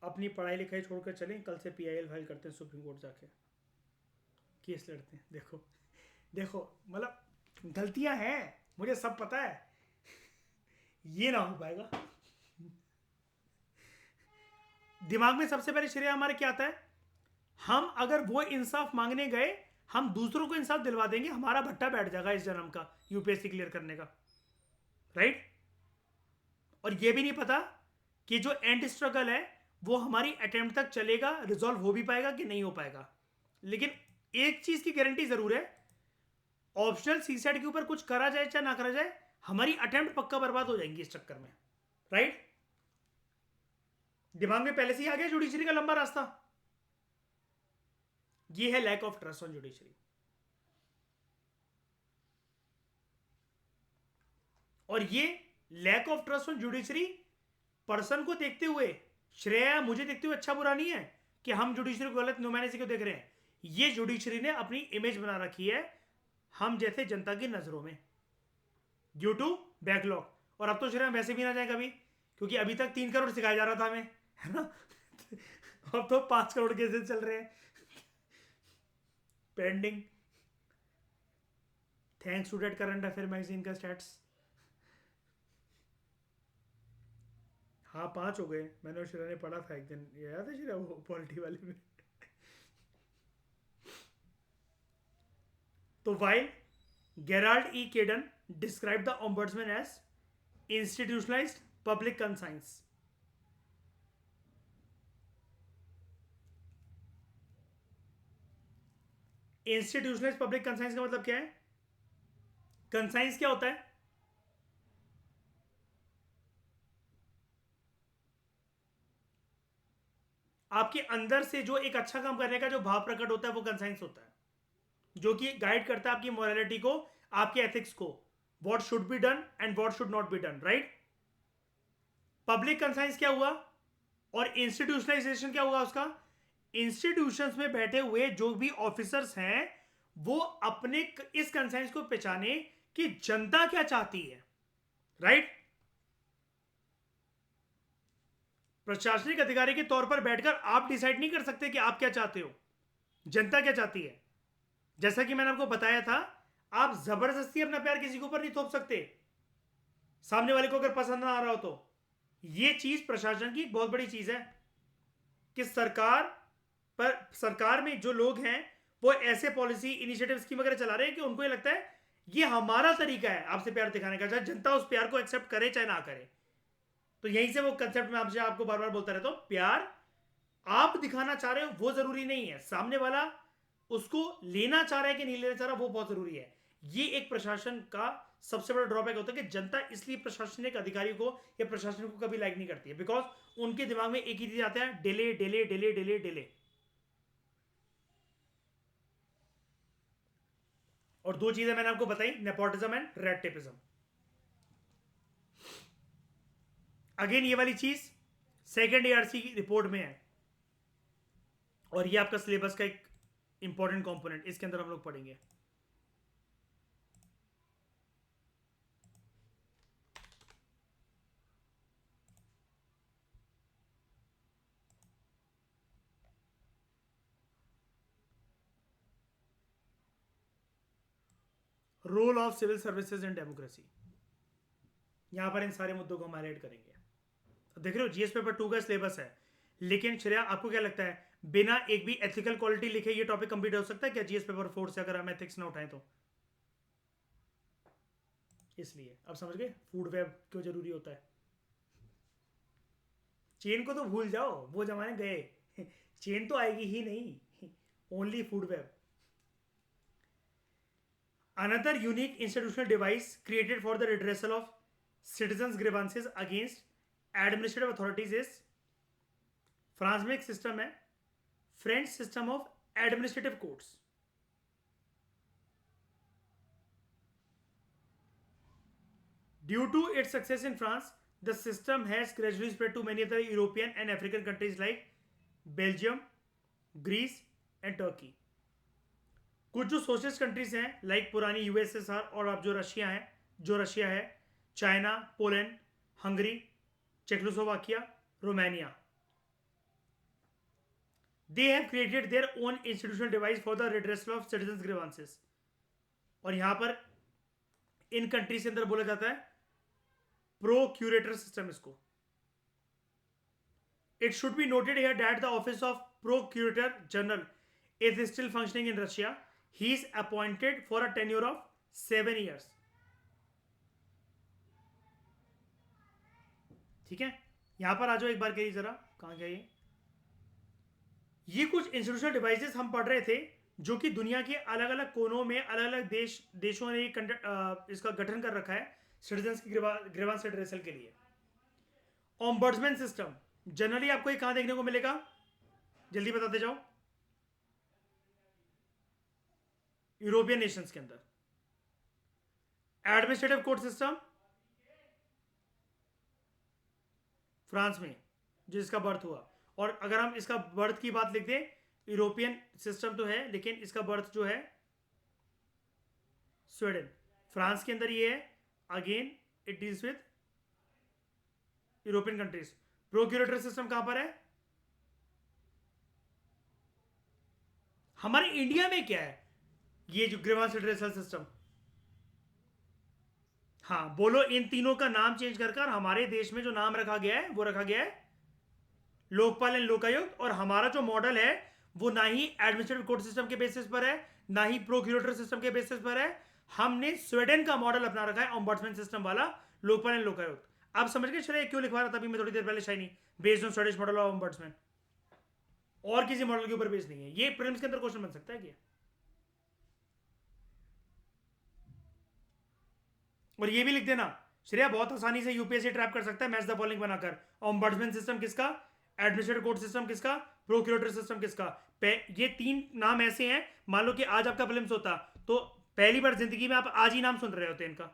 अपनी पढ़ाई लिखाई छोड़कर चलें, कल से पीआईएल फाइल करते हैं, सुप्रीम कोर्ट जाके केस लड़ते हैं। देखो देखो, मतलब गलतियां हैं, मुझे सब पता है, ये ना हो पाएगा। दिमाग में सबसे पहले श्रेया हमारे क्या आता है, हम अगर वो इंसाफ मांगने गए, हम दूसरों को इंसाफ दिलवा देंगे, हमारा भट्टा बैठ जाएगा इस जन्म का यूपीएससी क्लियर करने का, राइट। और ये भी नहीं पता कि जो एंड स्ट्रगल है वो हमारी अटेम्प्ट तक चलेगा, रिजॉल्व हो भी पाएगा कि नहीं हो पाएगा। लेकिन एक चीज की गारंटी जरूर है, ऑप्शनल सीसेट के ऊपर कुछ करा जाए चाहे ना करा जाए, हमारी अटेम्प्ट पक्का बर्बाद हो जाएंगी इस चक्कर में, राइट। दिमाग में पहले से ही आ गया जुडिशरी का लंबा रास्ता। ये है lack of trust on judiciary. और ये lack of trust on judiciary person को देखते हुए, श्रेया मुझे देखते हुए अच्छा बुरा नहीं है कि हम जुडिशरी को गलत नुमाइंदगी को देख रहे हैं, ये जुडिशरी ने अपनी इमेज बना रखी है हम जैसे जनता की नजरों में, ड्यू टू बैकलॉग। और अब तो श्रेया वैसे भी ना जाए कभी, क्योंकि अभी तक 3 करोड़ सिखाया जा रहा था हमें, है ना। अब तो 5 करोड़ केसेस चल रहे हैं pending, thanks to date current affair magazine का स्टैट्स। हाँ 5 हो गए, मैंने और श्रेया ने पढ़ा था एक दिन, ये याद है श्रेया वो पॉलिटी वाले में। तो while Gerald E Caiden describe the ombudsman as institutionalised public conscience. Institutionalised public conscience का मतलब क्या है? कंसाइंस क्या होता है? आपके अंदर से जो एक अच्छा काम करने का जो भाव प्रकट होता है वो कंसाइंस होता है, जो कि गाइड करता है आपकी मोरालिटी को, आपके एथिक्स को, what should be done and what should not be done, right? Public conscience क्या हुआ और इंस्टीट्यूशनलाइजेशन क्या हुआ उसका? इंस्टीट्यूशंस में बैठे हुए जो भी ऑफिसर्स हैं वो अपने इस कंसाइंस को पहचाने कि जनता क्या चाहती है, राइट? प्रशासनिक अधिकारी के तौर पर बैठकर आप डिसाइड नहीं कर सकते कि आप क्या चाहते हो, जनता क्या चाहती है। जैसा कि मैंने आपको बताया था, आप जबरदस्ती अपना प्यार किसी के ऊपर नहीं थोप सकते, सामने वाले को अगर पसंद ना आ रहा हो तो। यह चीज प्रशासन की एक बहुत बड़ी चीज है कि सरकार में जो लोग हैं वो ऐसे पॉलिसी इनिशिएटिव स्कीम वगैरह चला रहे हैं कि उनको ये लगता है ये हमारा तरीका है आपसे प्यार दिखाने का, चाहे जनता उस प्यार को एक्सेप्ट करे चाहे ना करे। तो यहीं से वो कंसेप्ट में आपसे आपको बार बार बोलता रहता हूं, प्यार आप दिखाना चाह रहे हो वो जरूरी नहीं है, सामने वाला उसको लेना चाह रहा है कि नहीं लेना चाह रहा वो बहुत जरूरी है। ये एक प्रशासन का सबसे बड़ा ड्रॉबैक होता है कि जनता इसलिए प्रशासनिक अधिकारी को या प्रशासन को कभी लाइक नहीं करती है, बिकॉज उनके दिमाग में एक ही चीज आता है, delay delay delay delay delay. और दो चीजें मैंने आपको बताई, nepotism and red tapism. Again ये वाली चीज सेकेंड एआरसी की रिपोर्ट में है और ये आपका सिलेबस का एक इंपॉर्टेंट कंपोनेंट, इसके अंदर हम लोग पढ़ेंगे। Role of civil services in democracy, यहां पर इन सारे मुद्दों को हम हाईलाइट करेंगे। तो देख रहे हो जीएस पेपर 2 का सिलेबस है, लेकिन श्रेया आपको क्या लगता है बिना एक भी एथिकल क्वालिटी लिखे ये टॉपिक कंप्लीट हो सकता है क्या जीएस पेपर 4 से, अगर हम एथिक्स ना उठाएं तो? इसलिए अब समझ गए फूड वेब क्यों जरूरी होता है। चेन को तो भूल जाओ, वो जमाने गए चेन तो आएगी ही नहीं, only food web. Another unique institutional device created for the redressal of citizens' grievances against administrative authorities is, France में एक सिस्टम है, French system of administrative courts. Due to its success in France, the system has gradually spread to many other European and African countries like Belgium, Greece and Turkey. कुछ जो socialist countries हैं like पुरानी USSR और अब जो Russia है, China, Poland, Hungary, Czechoslovakia, Romania, they have created their own institutional device for the redressal of citizens grievances. और यहां पर इन कंट्रीज के अंदर बोला जाता है प्रोक्यूरेटर सिस्टम इसको। It should be noted here that the office of procurator general is still functioning in Russia. He is appointed for a tenure of 7 years. ठीक है, यहां पर आ जाओ एक बार करिए जरा, कहां गया ये कुछ इंस्टीट्यूशनल डिवाइसेस हम पढ़ रहे थे जो कि दुनिया के अलग अलग कोनों में अलग अलग देशों ने इसका गठन कर रखा है सिटीजन्स की ग्रीवेंस रिड्रेसल के लिए। ओम्बड्समैन सिस्टम जनरली आपको ये कहां देखने को मिलेगा, जल्दी बताते जाओ। यूरोपियन नेशंस के अंदर। एडमिनिस्ट्रेटिव कोर्ट सिस्टम फ्रांस में जिसका बर्थ हुआ, और अगर हम इसका बर्थ की बात लिख दें, यूरोपियन सिस्टम तो है लेकिन इसका बर्थ जो है स्वीडन। फ्रांस के अंदर ये है, again it deals with European countries. Procurator system कहां पर है? हमारे इंडिया में क्या है ये जो ग्रीवेंस रिड्रेसल सिस्टम? हाँ बोलो, इन तीनों का नाम चेंज कर हमारे देश में जो नाम रखा गया है वो रखा गया है लोकपाल एंड लोकायुक्त। और हमारा जो मॉडल है वो ना ही एडमिनिस्ट्रेटिव कोर्ट सिस्टम के बेसिस पर है ना ही प्रोक्यूरेटर सिस्टम के बेसिस पर है। हमने स्वीडन का मॉडल अपना रखा है, ओम्बड्समैन सिस्टम वाला, लोकपाल एंड लोकायुक्त। आप समझ गए चले क्यों लिखवा रहा था अभी मैं थोड़ी देर पहले shiny, based on Swedish model of ombudsman, और किसी मॉडल के ऊपर बेस्ड नहीं है। ये प्रीलिम्स के अंदर क्वेश्चन बन सकता है क्या? और ये भी लिख देना श्रेया, बहुत आसानी से यूपीएससी ट्रैप कर सकता है मैच द फॉलोइंग बनाकर। ऑम्बड्समैन सिस्टम किसका, एडमिनिस्ट्रेटिव कोर्ट सिस्टम किसका, प्रोक्यूरेटर सिस्टम किसका। ये 3 नाम ऐसे हैं, मान लो कि आज आपका प्रीलिम्स होता तो पहली बार जिंदगी में आप आज ही नाम सुन रहे होते इनका।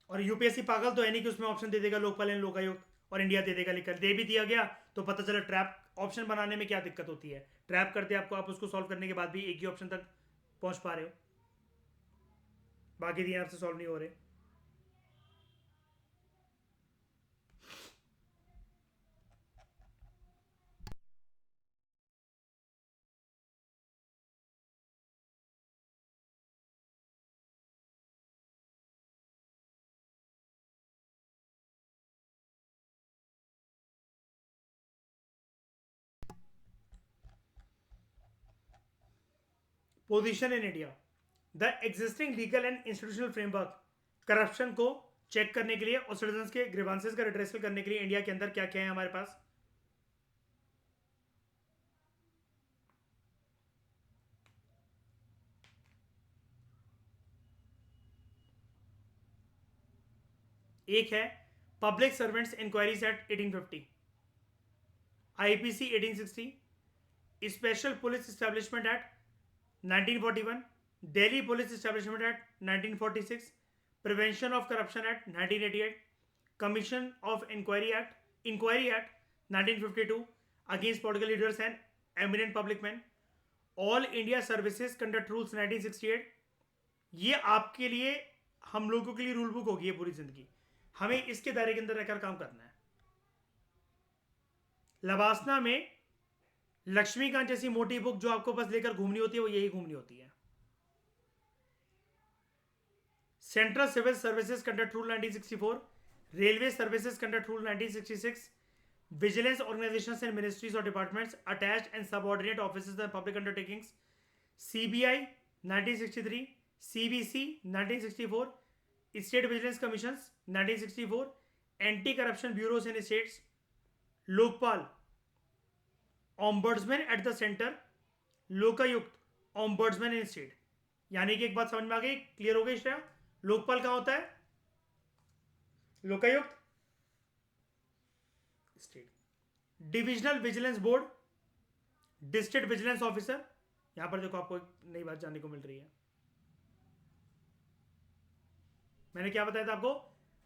और यूपीएससी पागल तो है नहीं कि उसमें ऑप्शन दे देगा लोकपाल एंड लोकायुक्त और इंडिया दे देगा लिखकर। दे भी दिया गया तो पता चला ट्रैप ऑप्शन बनाने में क्या दिक्कत होती है। ट्रैप करते आपको, आप उसको सॉल्व करने के बाद भी एक ही ऑप्शन तक पहुंच पा रहे हो, बाकी 3 आपसे सॉल्व नहीं हो रहे। Position in India, the existing legal and institutional framework corruption को चेक करने के लिए और सिटीजन के ग्रीवांसेस का रिड्रेसल करने के लिए इंडिया के अंदर क्या क्या है हमारे पास। एक है public servants inquiries act 1850, IPC 1860, special police establishment act 1941, Delhi police establishment act 1946, prevention of corruption act 1988, commission of inquiry act 1952 against political leaders and eminent public man, all India services conduct rules 1968। ये आपके लिए, हम लोगों के लिए rule book होगी ये पूरी जिंदगी। हमें इसके दायरे के अंदर रहकर काम करना है। लवासना में लक्ष्मीकांत जैसी मोटी बुक जो आपको बस लेकर घूमनी होती है, वो यही घूमनी होती है। Central civil services conduct rule 1964, railway services conduct rule 1966, vigilance organisations and ministries और departments attached and subordinate offices and public undertakings, CBI 1963, CBC 1964, state vigilance commissions 1964, anti corruption bureaus in states, Lokpal, ombudsman at the centre, Lokayukta, ombudsman in state. यानी कि एक बात समझ में आ गई, clear हो गई श्रेया। लोकपाल कहां होता है, Lokayukta state. Divisional vigilance board, district vigilance officer. यहां पर देखो आपको एक नई बात जानने को मिल रही है। मैंने क्या बताया था आपको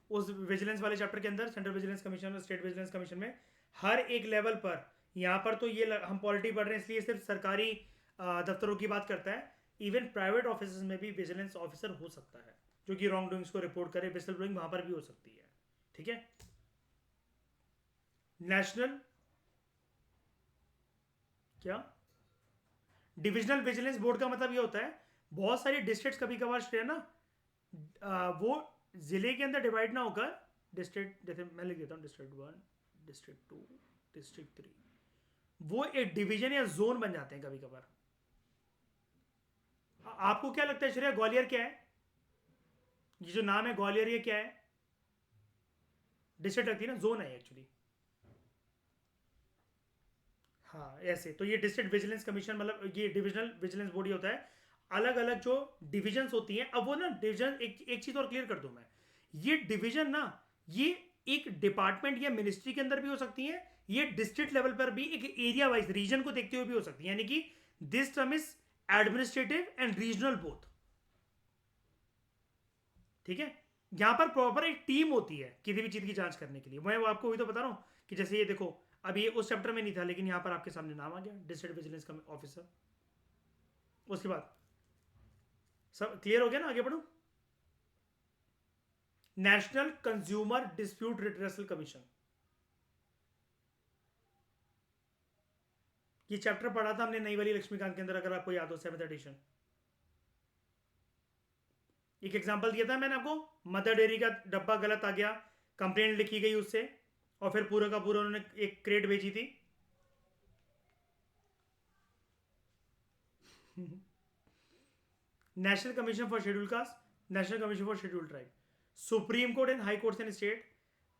उस विजिलेंस वाले चैप्टर के अंदर, सेंट्रल विजिलेंस कमीशन और स्टेट विजिलेंस कमीशन में हर एक लेवल पर, यहां पर तो ये हम पॉलिटी पढ़ रहे हैं इसलिए सिर्फ सरकारी दफ्तरों की बात करता है, इवन प्राइवेट ऑफिस में भी विजिलेंस ऑफिसर हो सकता है जो कि रॉन्ग डूइंग्स को रिपोर्ट करे। विसल ब्लोइंग वहां पर भी हो सकती है, ठीक है। नेशनल क्या, डिविजनल विजिलेंस बोर्ड का मतलब ये होता है बहुत सारी डिस्ट्रिक्ट कभी कभार है ना, वो जिले के अंदर डिवाइड ना होकर डिस्ट्रिक्ट, जैसे मैं लिख देता हूँ डिस्ट्रिक्ट 1, डिस्ट्रिक्ट 2, डिस्ट्रिक्ट 3, वो एक डिवीजन या जोन बन जाते हैं कभी कभार। आपको क्या लगता है श्रेया, ग्वालियर क्या है? ये जो नाम है ग्वालियर, ये क्या है? डिस्ट्रिक्ट लगती है ना, जोन है एक्चुअली। हाँ ऐसे, तो ये डिस्ट्रिक्ट विजिलेंस कमीशन मतलब ये डिविजनल विजिलेंस बॉडी होता है। अलग अलग जो डिविजन्स होती हैं, अब वो ना डिवीजन, एक चीज और क्लियर कर दूं मैं, ये डिवीजन ना, ये एक डिपार्टमेंट या मिनिस्ट्री के अंदर भी हो सकती है, ये डिस्ट्रिक्ट लेवल पर भी एक एरिया वाइज रीजन को देखते हुए भी हो सकती है। यानी कि this term is administrative and regional both, ठीक है। यहां पर प्रॉपर एक टीम होती है किसी भी चीज की जांच करने के लिए। मैं वो आपको वही तो बता रहा हूं कि जैसे ये देखो, अब ये उस चैप्टर में नहीं था लेकिन यहां पर आपके सामने नाम आ गया, डिस्ट्रिक्ट विजिलेंस ऑफिसर। उसके बाद सब क्लियर हो गया ना, आगे बढ़ो। National consumer dispute redressal commission, ये चैप्टर पढ़ा था हमने नई वाली लक्ष्मीकांत के अंदर, अगर आपको याद हो, 7th एडिशन। एक एग्जांपल दिया था मैंने आपको, मदर डेयरी का डब्बा गलत आ गया, कंप्लेंट लिखी गई उससे, और फिर पूरा का पूरा उन्होंने एक क्रेट भेजी थी। National commission for schedule caste, national commission for schedule tribe, supreme court and high court and state,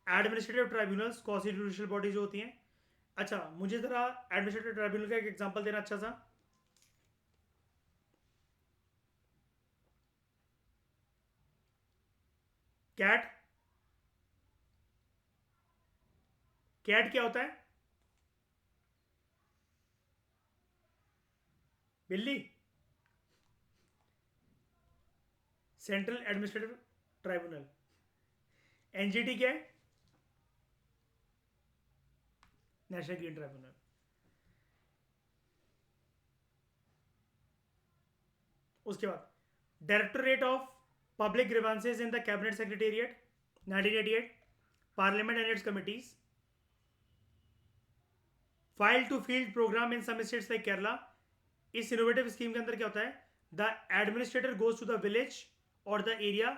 administrative tribunals, constitutional body जो होती हैं। अच्छा, मुझे जरा एडमिनिस्ट्रेटिव ट्राइब्यूनल का एक एग्जांपल देना अच्छा सा। कैट, कैट क्या होता है? बिल्ली। Central administrative tribunal. एनजीटी क्या है? National green tribunal. उसके बाद directorate of public grievances in the cabinet secretariat 1988, parliament and its committees, file to field programme in some states like Kerala. इस इनोवेटिव स्कीम के अंदर क्या होता है? The administrator goes to the village और the area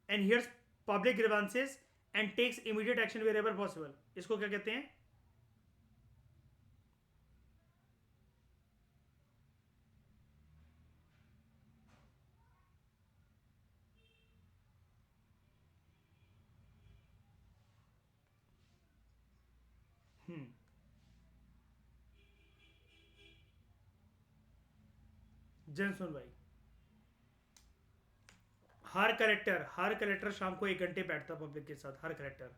and hears public grievances and takes immediate action wherever possible. इसको क्या कहते हैं? जन सुनवाई। हर कलेक्टर शाम को 1 घंटे बैठता पब्लिक के साथ, हर कलेक्टर।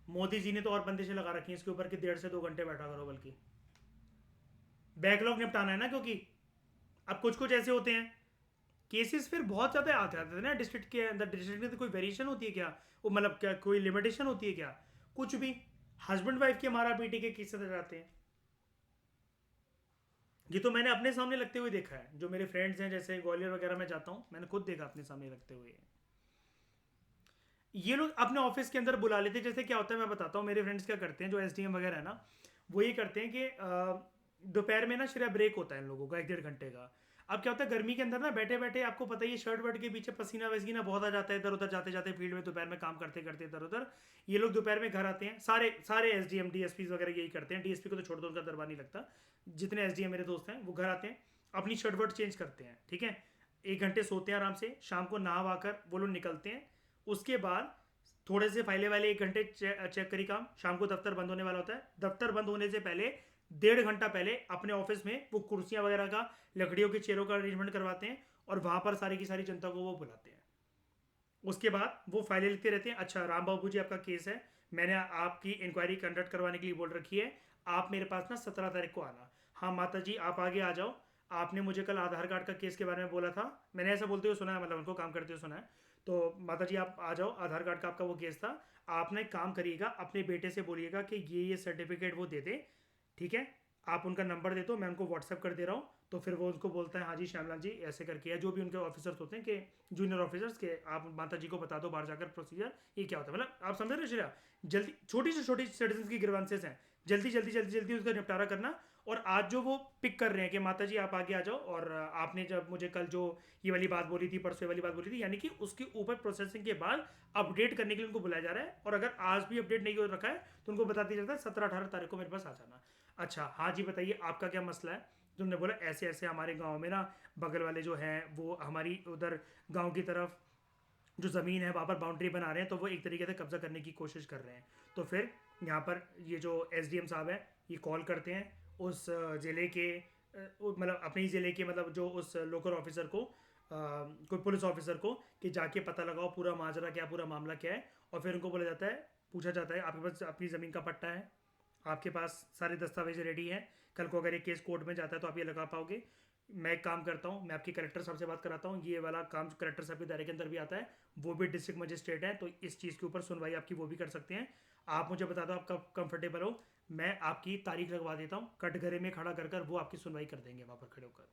मोदी जी ने तो और बंदिशें लगा रखी हैं इसके ऊपर कि 1.5 से 2 घंटे बैठा करो, बल्कि बैकलॉग निपटाना है ना, क्योंकि अब कुछ कुछ ऐसे होते हैं केसेस फिर बहुत ज़्यादा आते आते थे ना डिस्ट्रिक्ट के अंदर। डिस्ट्रिक्ट में तो कोई वेरिएशन होती है क्या? वो मतलब क्या कोई लिमिटेशन होती है क्या? कुछ भी। हस्बैंड वाइफ के मारा पीटी के केसेस आ जाते हैं। ये तो मैंने अपने सामने लगते हुए देखा है। जो मेरे फ्रेंड्स हैं, जैसे ग्वालियर वगैरह में जाता हूँ, मैंने खुद देखा अपने सामने लगते हुए। ये लोग अपने ऑफिस के अंदर बुला लेते हैं। जैसे क्या होता है मैं बताता हूँ, मेरे फ्रेंड्स क्या करते हैं जो एसडीएम वगैरह है ना, वो ये करते हैं कि दोपहर में ना सिर्फ ब्रेक होता है इन लोगों का 1-1.5 घंटे का। अब क्या होता है गर्मी के अंदर ना बैठे बैठे, आपको पता ही है, शर्ट वर्ट के पीछे पसीना वसीना बहुत आ जाता है इधर उधर जाते जाते फील्ड में, दोपहर में काम करते करते इधर उधर। ये लोग दोपहर में घर आते हैं, सारे सारे एसडीएम डीएसपी वगैरह यही करते हैं। डीएसपी को तो छोड़ दो, उनका दरबार नहीं लगता। जितने एसडीएम मेरे दोस्त हैं वो घर आते हैं, अपनी शर्ट वर्ट चेंज करते हैं, ठीक है, 1 घंटे सोते हैं आराम से, शाम को नहा वाकर वो लोग निकलते हैं। उसके बाद थोड़े से फाइले वाले 1 घंटे चेक करी काम। शाम को दफ्तर बंद होने वाला होता है। दफ्तर बंद होने से पहले 1.5 घंटा पहले अपने ऑफिस में वो कुर्सियां वगैरह का, लकड़ियों की चेयरों का अरेंजमेंट करवाते हैं और वहां पर सारी की सारी जनता को वो बुलाते हैं। उसके बाद वो फाइलें लिखते रहते हैं। अच्छा राम बाबू जी, आपका केस है, मैंने आपकी इंक्वायरी कंडक्ट करवाने के लिए बोल रखी है, आप मेरे पास ना 17 तारीख को आना। हाँ माता जी आप आगे आ जाओ, आपने मुझे कल आधार कार्ड का केस के बारे में बोला था, मैंने ऐसा बोलते हुए सुना है, मतलब उनको काम करते हुए सुना है। तो माता जी आप आ जाओ, आधार कार्ड का आपका वो केस था। आप ना एक काम करिएगा, अपने बेटे से बोलिएगा कि ये सर्टिफिकेट वो दे दे, ठीक है। आप उनका नंबर दे दो, मैं उनको व्हाट्सअप कर दे रहा हूँ। तो फिर वो उनको बोलता है हाँ जी श्यामलाल जी ऐसे करके, या जो भी उनके ऑफिसर्स होते हैं कि जूनियर ऑफिसर्स के, आप माता जी को बता दो बाहर जाकर प्रोसीजर ये क्या होता है। मतलब आप समझ रहे हो श्रेया, जल्दी छोटी से छोटी सिटीजन की ग्रीवेंसेस हैं, जल्दी जल्दी जल्दी जल्दी उसका निपटारा करना। और आज जो वो पिक कर रहे हैं कि माता जी आप आगे आ जाओ, और आपने जब मुझे कल जो ये वाली बात बोली थी, परसों ये वाली बात बोली थी, यानी कि उसके ऊपर प्रोसेसिंग के बाद अपडेट करने के लिए उनको बुलाया जा रहा है। और अगर आज भी अपडेट नहीं हो रखा है तो उनको बता दिया जाता है 17-18 तारीख को मेरे पास आ जाना। अच्छा हाँ जी बताइए आपका क्या मसला है? तुमने बोला ऐसे ऐसे हमारे गांव में ना बगल वाले जो हैं वो हमारी उधर गांव की तरफ जो ज़मीन है वहाँ पर बाउंड्री बना रहे हैं, तो वो एक तरीके से कब्जा करने की कोशिश कर रहे हैं। तो फिर यहाँ पर ये जो एसडीएम साहब हैं ये कॉल करते हैं उस ज़िले के मतलब अपने ही ज़िले के, मतलब जो उस लोकल ऑफिसर को, कोई पुलिस ऑफिसर को, कि जाके पता लगाओ पूरा माजरा क्या, पूरा मामला क्या है। और फिर उनको बोला जाता है, पूछा जाता है आपके पास अपनी ज़मीन का पट्टा है, आपके पास सारे दस्तावेज रेडी हैं, कल को अगर ये केस कोर्ट में जाता है तो आप ये लगा पाओगे। मैं एक काम करता हूँ, मैं आपकी कलेक्टर साहब से बात कराता हूँ, ये वाला काम कलेक्टर साहब के दायरे के अंदर भी आता है, वो भी डिस्ट्रिक्ट मजिस्ट्रेट है, तो इस चीज़ के ऊपर सुनवाई आपकी वो भी कर सकते हैं। आप मुझे बता दो आप कब कंफर्टेबल हो, मैं आपकी तारीख लगवा देता हूँ, कटघरे में खड़ा कर कर वो आपकी सुनवाई कर देंगे वहाँ पर खड़े होकर।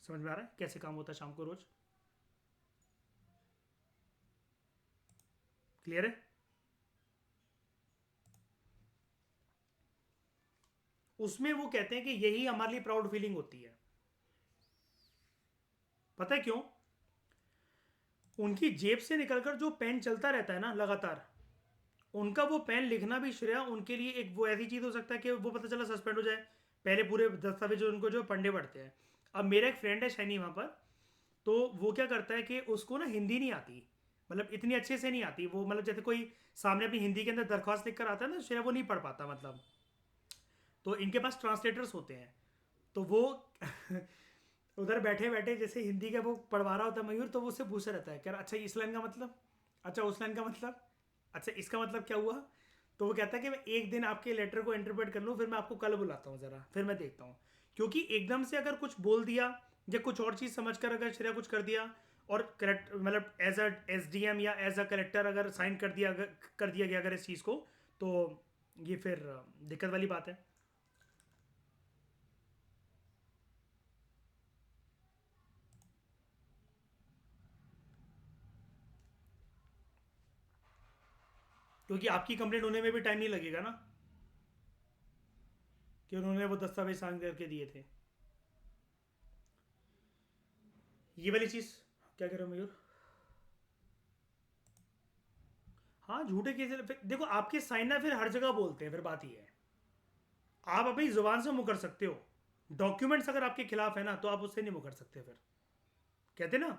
समझ में आ रहा है कैसे काम होता है शाम को रोज? क्लियर है? उसमें वो कहते हैं कि यही हमारे लिए प्राउड फीलिंग होती है। पता है क्यों? उनकी जेब से निकलकर जो पेन चलता रहता है ना लगातार, उनका वो पेन लिखना भी श्रेया उनके लिए एक वो ऐसी चीज हो सकता है कि वो पता चला सस्पेंड हो जाए, पहले पूरे दस्तावेज उनको जो पढ़ने पड़ते हैं। अब मेरा एक फ्रेंड है शैनी वहाँ पर, तो वो क्या करता है कि उसको ना हिंदी नहीं आती, मतलब इतनी अच्छे से नहीं आती वो, मतलब जैसे कोई सामने अपनी हिंदी के अंदर दरख्वास्त लिख कर आता है ना श्रेया, वो नहीं पढ़ पाता मतलब। तो इनके पास ट्रांसलेटर्स होते हैं, तो वो उधर बैठे बैठे जैसे हिंदी का वो पढ़वा रहा होता है मयूर, तो वो उससे पूछा रहता है, कह रहा अच्छा इस लाइन का मतलब, अच्छा, उस लाइन का मतलब, अच्छा इसका मतलब क्या हुआ? तो वो कहता है कि मैं एक दिन आपके लेटर को इंटरप्रेट कर लूँ, फिर मैं आपको कल बुलाता हूँ ज़रा, फिर मैं देखता हूँ। क्योंकि एकदम से अगर कुछ बोल दिया या कुछ और चीज़ समझ कर अगर श्रेया कुछ कर दिया, और करेक्ट मतलब एज अ SDM या एज अ कलेक्टर अगर साइन कर दिया गया अगर इस चीज़ को, तो ये फिर दिक्कत वाली बात है। क्योंकि आपकी कंप्लेंट होने में भी टाइम नहीं लगेगा ना, कि उन्होंने वो दस्तावेज साइन करके दिए थे। ये वाली चीज़, क्या कह रहे हो मयूर? हाँ, झूठे केस देखो, आपके साइन ना फिर हर जगह बोलते हैं, फिर बात ये है, आप अपनी जुबान से मुकर सकते हो, डॉक्यूमेंट्स अगर आपके खिलाफ है ना तो आप उससे नहीं मुकर सकते। फिर कहते हैं ना,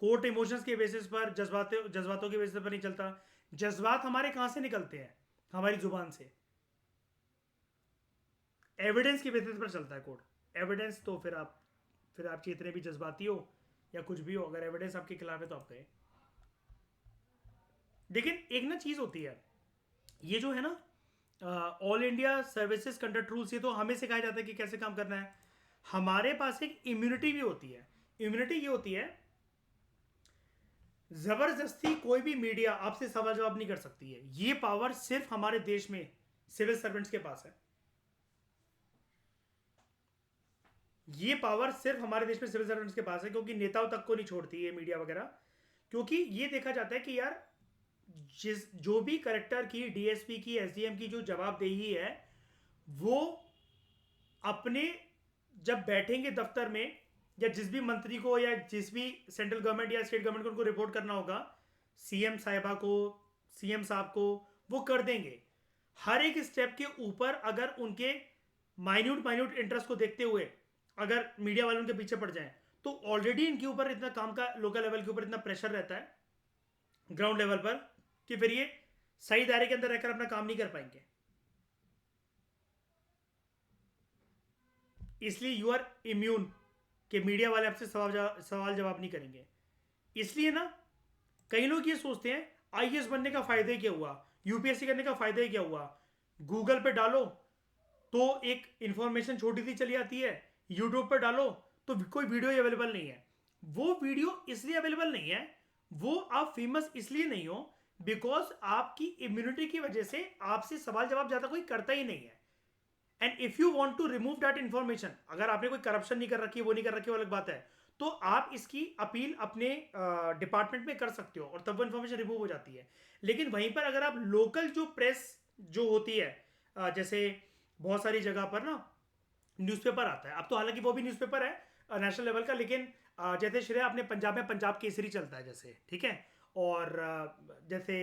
कोर्ट इमोशंस के बेसिस पर, जज्बातों के बेसिस पर नहीं चलता। जज्बात हमारे कहाँ से निकलते हैं? हमारी जुबान से। एविडेंस के बेसिस पर चलता है कोर्ट। एविडेंस तो फिर आप जितने भी जज्बाती हो या कुछ भी हो, अगर एविडेंस आपके खिलाफ है तो आप गए। लेकिन एक ना चीज़ होती है, ये जो है ना all India services conduct rules, ये तो हमें सिखाया जाता है कि कैसे काम करना है। हमारे पास एक इम्यूनिटी भी होती है। इम्यूनिटी ये होती है, जबरदस्ती कोई भी मीडिया आपसे सवाल जवाब नहीं कर सकती है। ये पावर सिर्फ हमारे देश में सिविल सर्वेंट्स के पास है। ये पावर सिर्फ हमारे देश में सिविल सर्वेंट्स के पास है, क्योंकि नेताओं तक को नहीं छोड़ती है मीडिया वगैरह। क्योंकि ये देखा जाता है कि यार, जिस जो भी कलेक्टर की, DSP की, SDM की जो जवाबदेही है, वो अपने जब बैठेंगे दफ्तर में, या जिस भी मंत्री को या जिस भी सेंट्रल गवर्नमेंट या स्टेट गवर्नमेंट को उनको रिपोर्ट करना होगा, CM साहिबा को, CM साहब को, वो कर देंगे। हर एक स्टेप के ऊपर अगर उनके माइन्यूट माइन्यूट इंटरेस्ट को देखते हुए अगर मीडिया वाले उनके पीछे पड़ जाएं, तो ऑलरेडी इनके ऊपर इतना काम का, लोकल लेवल के ऊपर इतना प्रेशर रहता है ग्राउंड लेवल पर, कि फिर ये सही दायरे के अंदर रहकर अपना काम नहीं कर पाएंगे। इसलिए यू आर इम्यून, कि मीडिया वाले आपसे सवाल जवाब नहीं करेंगे। इसलिए ना, कई लोग ये सोचते हैं IAS बनने का फायदा ही क्या हुआ, UPSC करने का फायदा ही क्या हुआ। गूगल पे डालो तो एक इंफॉर्मेशन छोटी सी चली आती है, यूट्यूब पर डालो तो कोई वीडियो ही अवेलेबल नहीं है। वो वीडियो इसलिए अवेलेबल नहीं है, वो आप फेमस इसलिए नहीं हो, बिकॉज आपकी इम्यूनिटी की वजह से आपसे सवाल जवाब ज्यादा कोई करता ही नहीं है। And if you want to remove that information, अगर आपने कोई करप्शन नहीं कर रखी है, वो नहीं कर रखी, वो अलग बात है, तो आप इसकी अपील अपने डिपार्टमेंट में कर सकते हो और तब वो इंफॉर्मेशन रिमूव हो जाती है। लेकिन वहीं पर अगर आप लोकल जो प्रेस जो होती है, जैसे बहुत सारी जगह पर ना न्यूज़पेपर आता है, अब तो हालांकि वो भी न्यूज़पेपर है नेशनल लेवल का, लेकिन जैसे श्रेया अपने पंजाब में पंजाब केसरी चलता है जैसे, ठीक है। और जैसे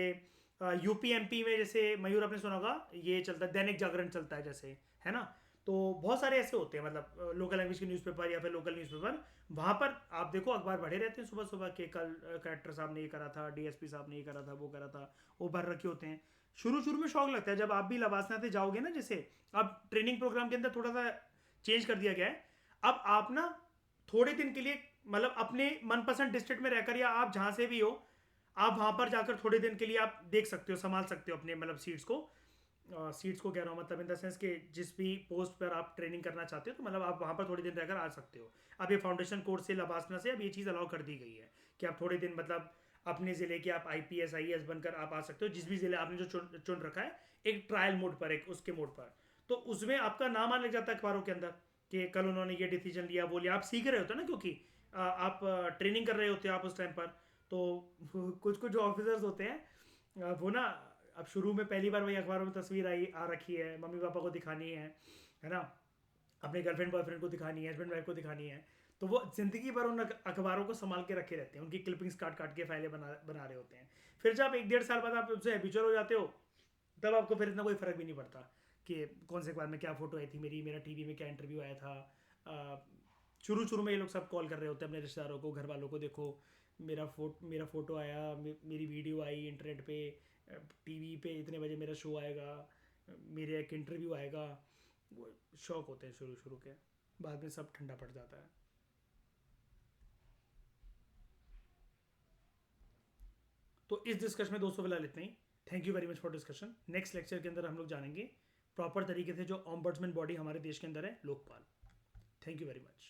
UP MP में जैसे मयूर आपने सुना होगा, ये चलता है, दैनिक जागरण चलता है जैसे, है ना। तो बहुत सारे ऐसे होते हैं, मतलब लोकल लैंग्वेज के न्यूज़पेपर या फिर लोकल न्यूज़पेपर, वहाँ पर आप देखो अखबार भरे रहते हैं सुबह सुबह के, कल कलेक्टर साहब ने ये करा था, DSP साहब ने ये करा था, वो करा था, वो भर रखे होते हैं। शुरू शुरू में शौक लगता है, जब आप भी लवासना से जाओगे ना, जैसे अब ट्रेनिंग प्रोग्राम के अंदर थोड़ा सा चेंज कर दिया गया है। अब आप ना थोड़े दिन के लिए, मतलब अपने मनपसंद डिस्ट्रिक्ट में रहकर या आप जहाँ से भी हो, आप वहाँ पर जाकर थोड़े दिन के लिए आप देख सकते हो, संभाल सकते हो अपने मतलब सीट्स को कह रहा हूँ, मतलब इन द सेंस कि जिस भी पोस्ट पर आप ट्रेनिंग करना चाहते हो, तो मतलब आप वहाँ पर थोड़े दिन रहकर आ सकते हो। अब ये फाउंडेशन कोर्स से लबासना से अब ये चीज़ अलाउ कर दी गई है कि आप थोड़े दिन, मतलब अपने ज़िले के आप IPS IAS बनकर आप आ सकते हो, जिस भी ज़िले आपने जो चुन रखा है, एक ट्रायल मोड पर, एक उसके मोड पर। तो उसमें आपका नाम आने लग जाता है अखबारों के अंदर कि कल उन्होंने ये डिसीजन लिया, वो लिया। आप सीख रहे होते हो ना, क्योंकि आप ट्रेनिंग कर रहे होते हो आप उस टाइम पर। तो कुछ कुछ जो ऑफिसर्स होते हैं, वो ना, अब शुरू में पहली बार वही अखबारों में तस्वीर आई आ रखी है, मम्मी पापा को दिखानी है ना, अपने गर्लफ्रेंड बॉयफ्रेंड को दिखानी है, हस्बैंड वाइफ को दिखानी है, तो वो जिंदगी भर उन अखबारों को संभाल के रखे रहते हैं, उनकी क्लिपिंग्स काट काट के फाइलें बना रहे होते हैं। फिर जब 1-1.5 साल बाद आप उससे हैबिचुअल हो जाते हो, तब आपको फिर इतना कोई फर्क भी नहीं पड़ता कि कौन से अखबार में क्या फोटो आई थी मेरी, मेरा TV में क्या इंटरव्यू आया था। शुरू शुरू में ये लोग सब कॉल कर रहे होते हैं अपने रिश्तेदारों को, घर वालों को, देखो मेरा फोटो आया, मेरी वीडियो आई इंटरनेट पे, TV पे इतने बजे मेरा शो आएगा, मेरे एक इंटरव्यू आएगा। वो शौक होते हैं शुरू शुरू के, बाद में सब ठंडा पड़ जाता है। तो तो इस डिस्कशन में दोस्तों फिलहाल इतना ही। Thank you very much for discussion. Next lecture के अंदर हम लोग जानेंगे प्रॉपर तरीके से जो ऑम्बड्समैन बॉडी हमारे देश के अंदर है, Lokpal. Thank you very much.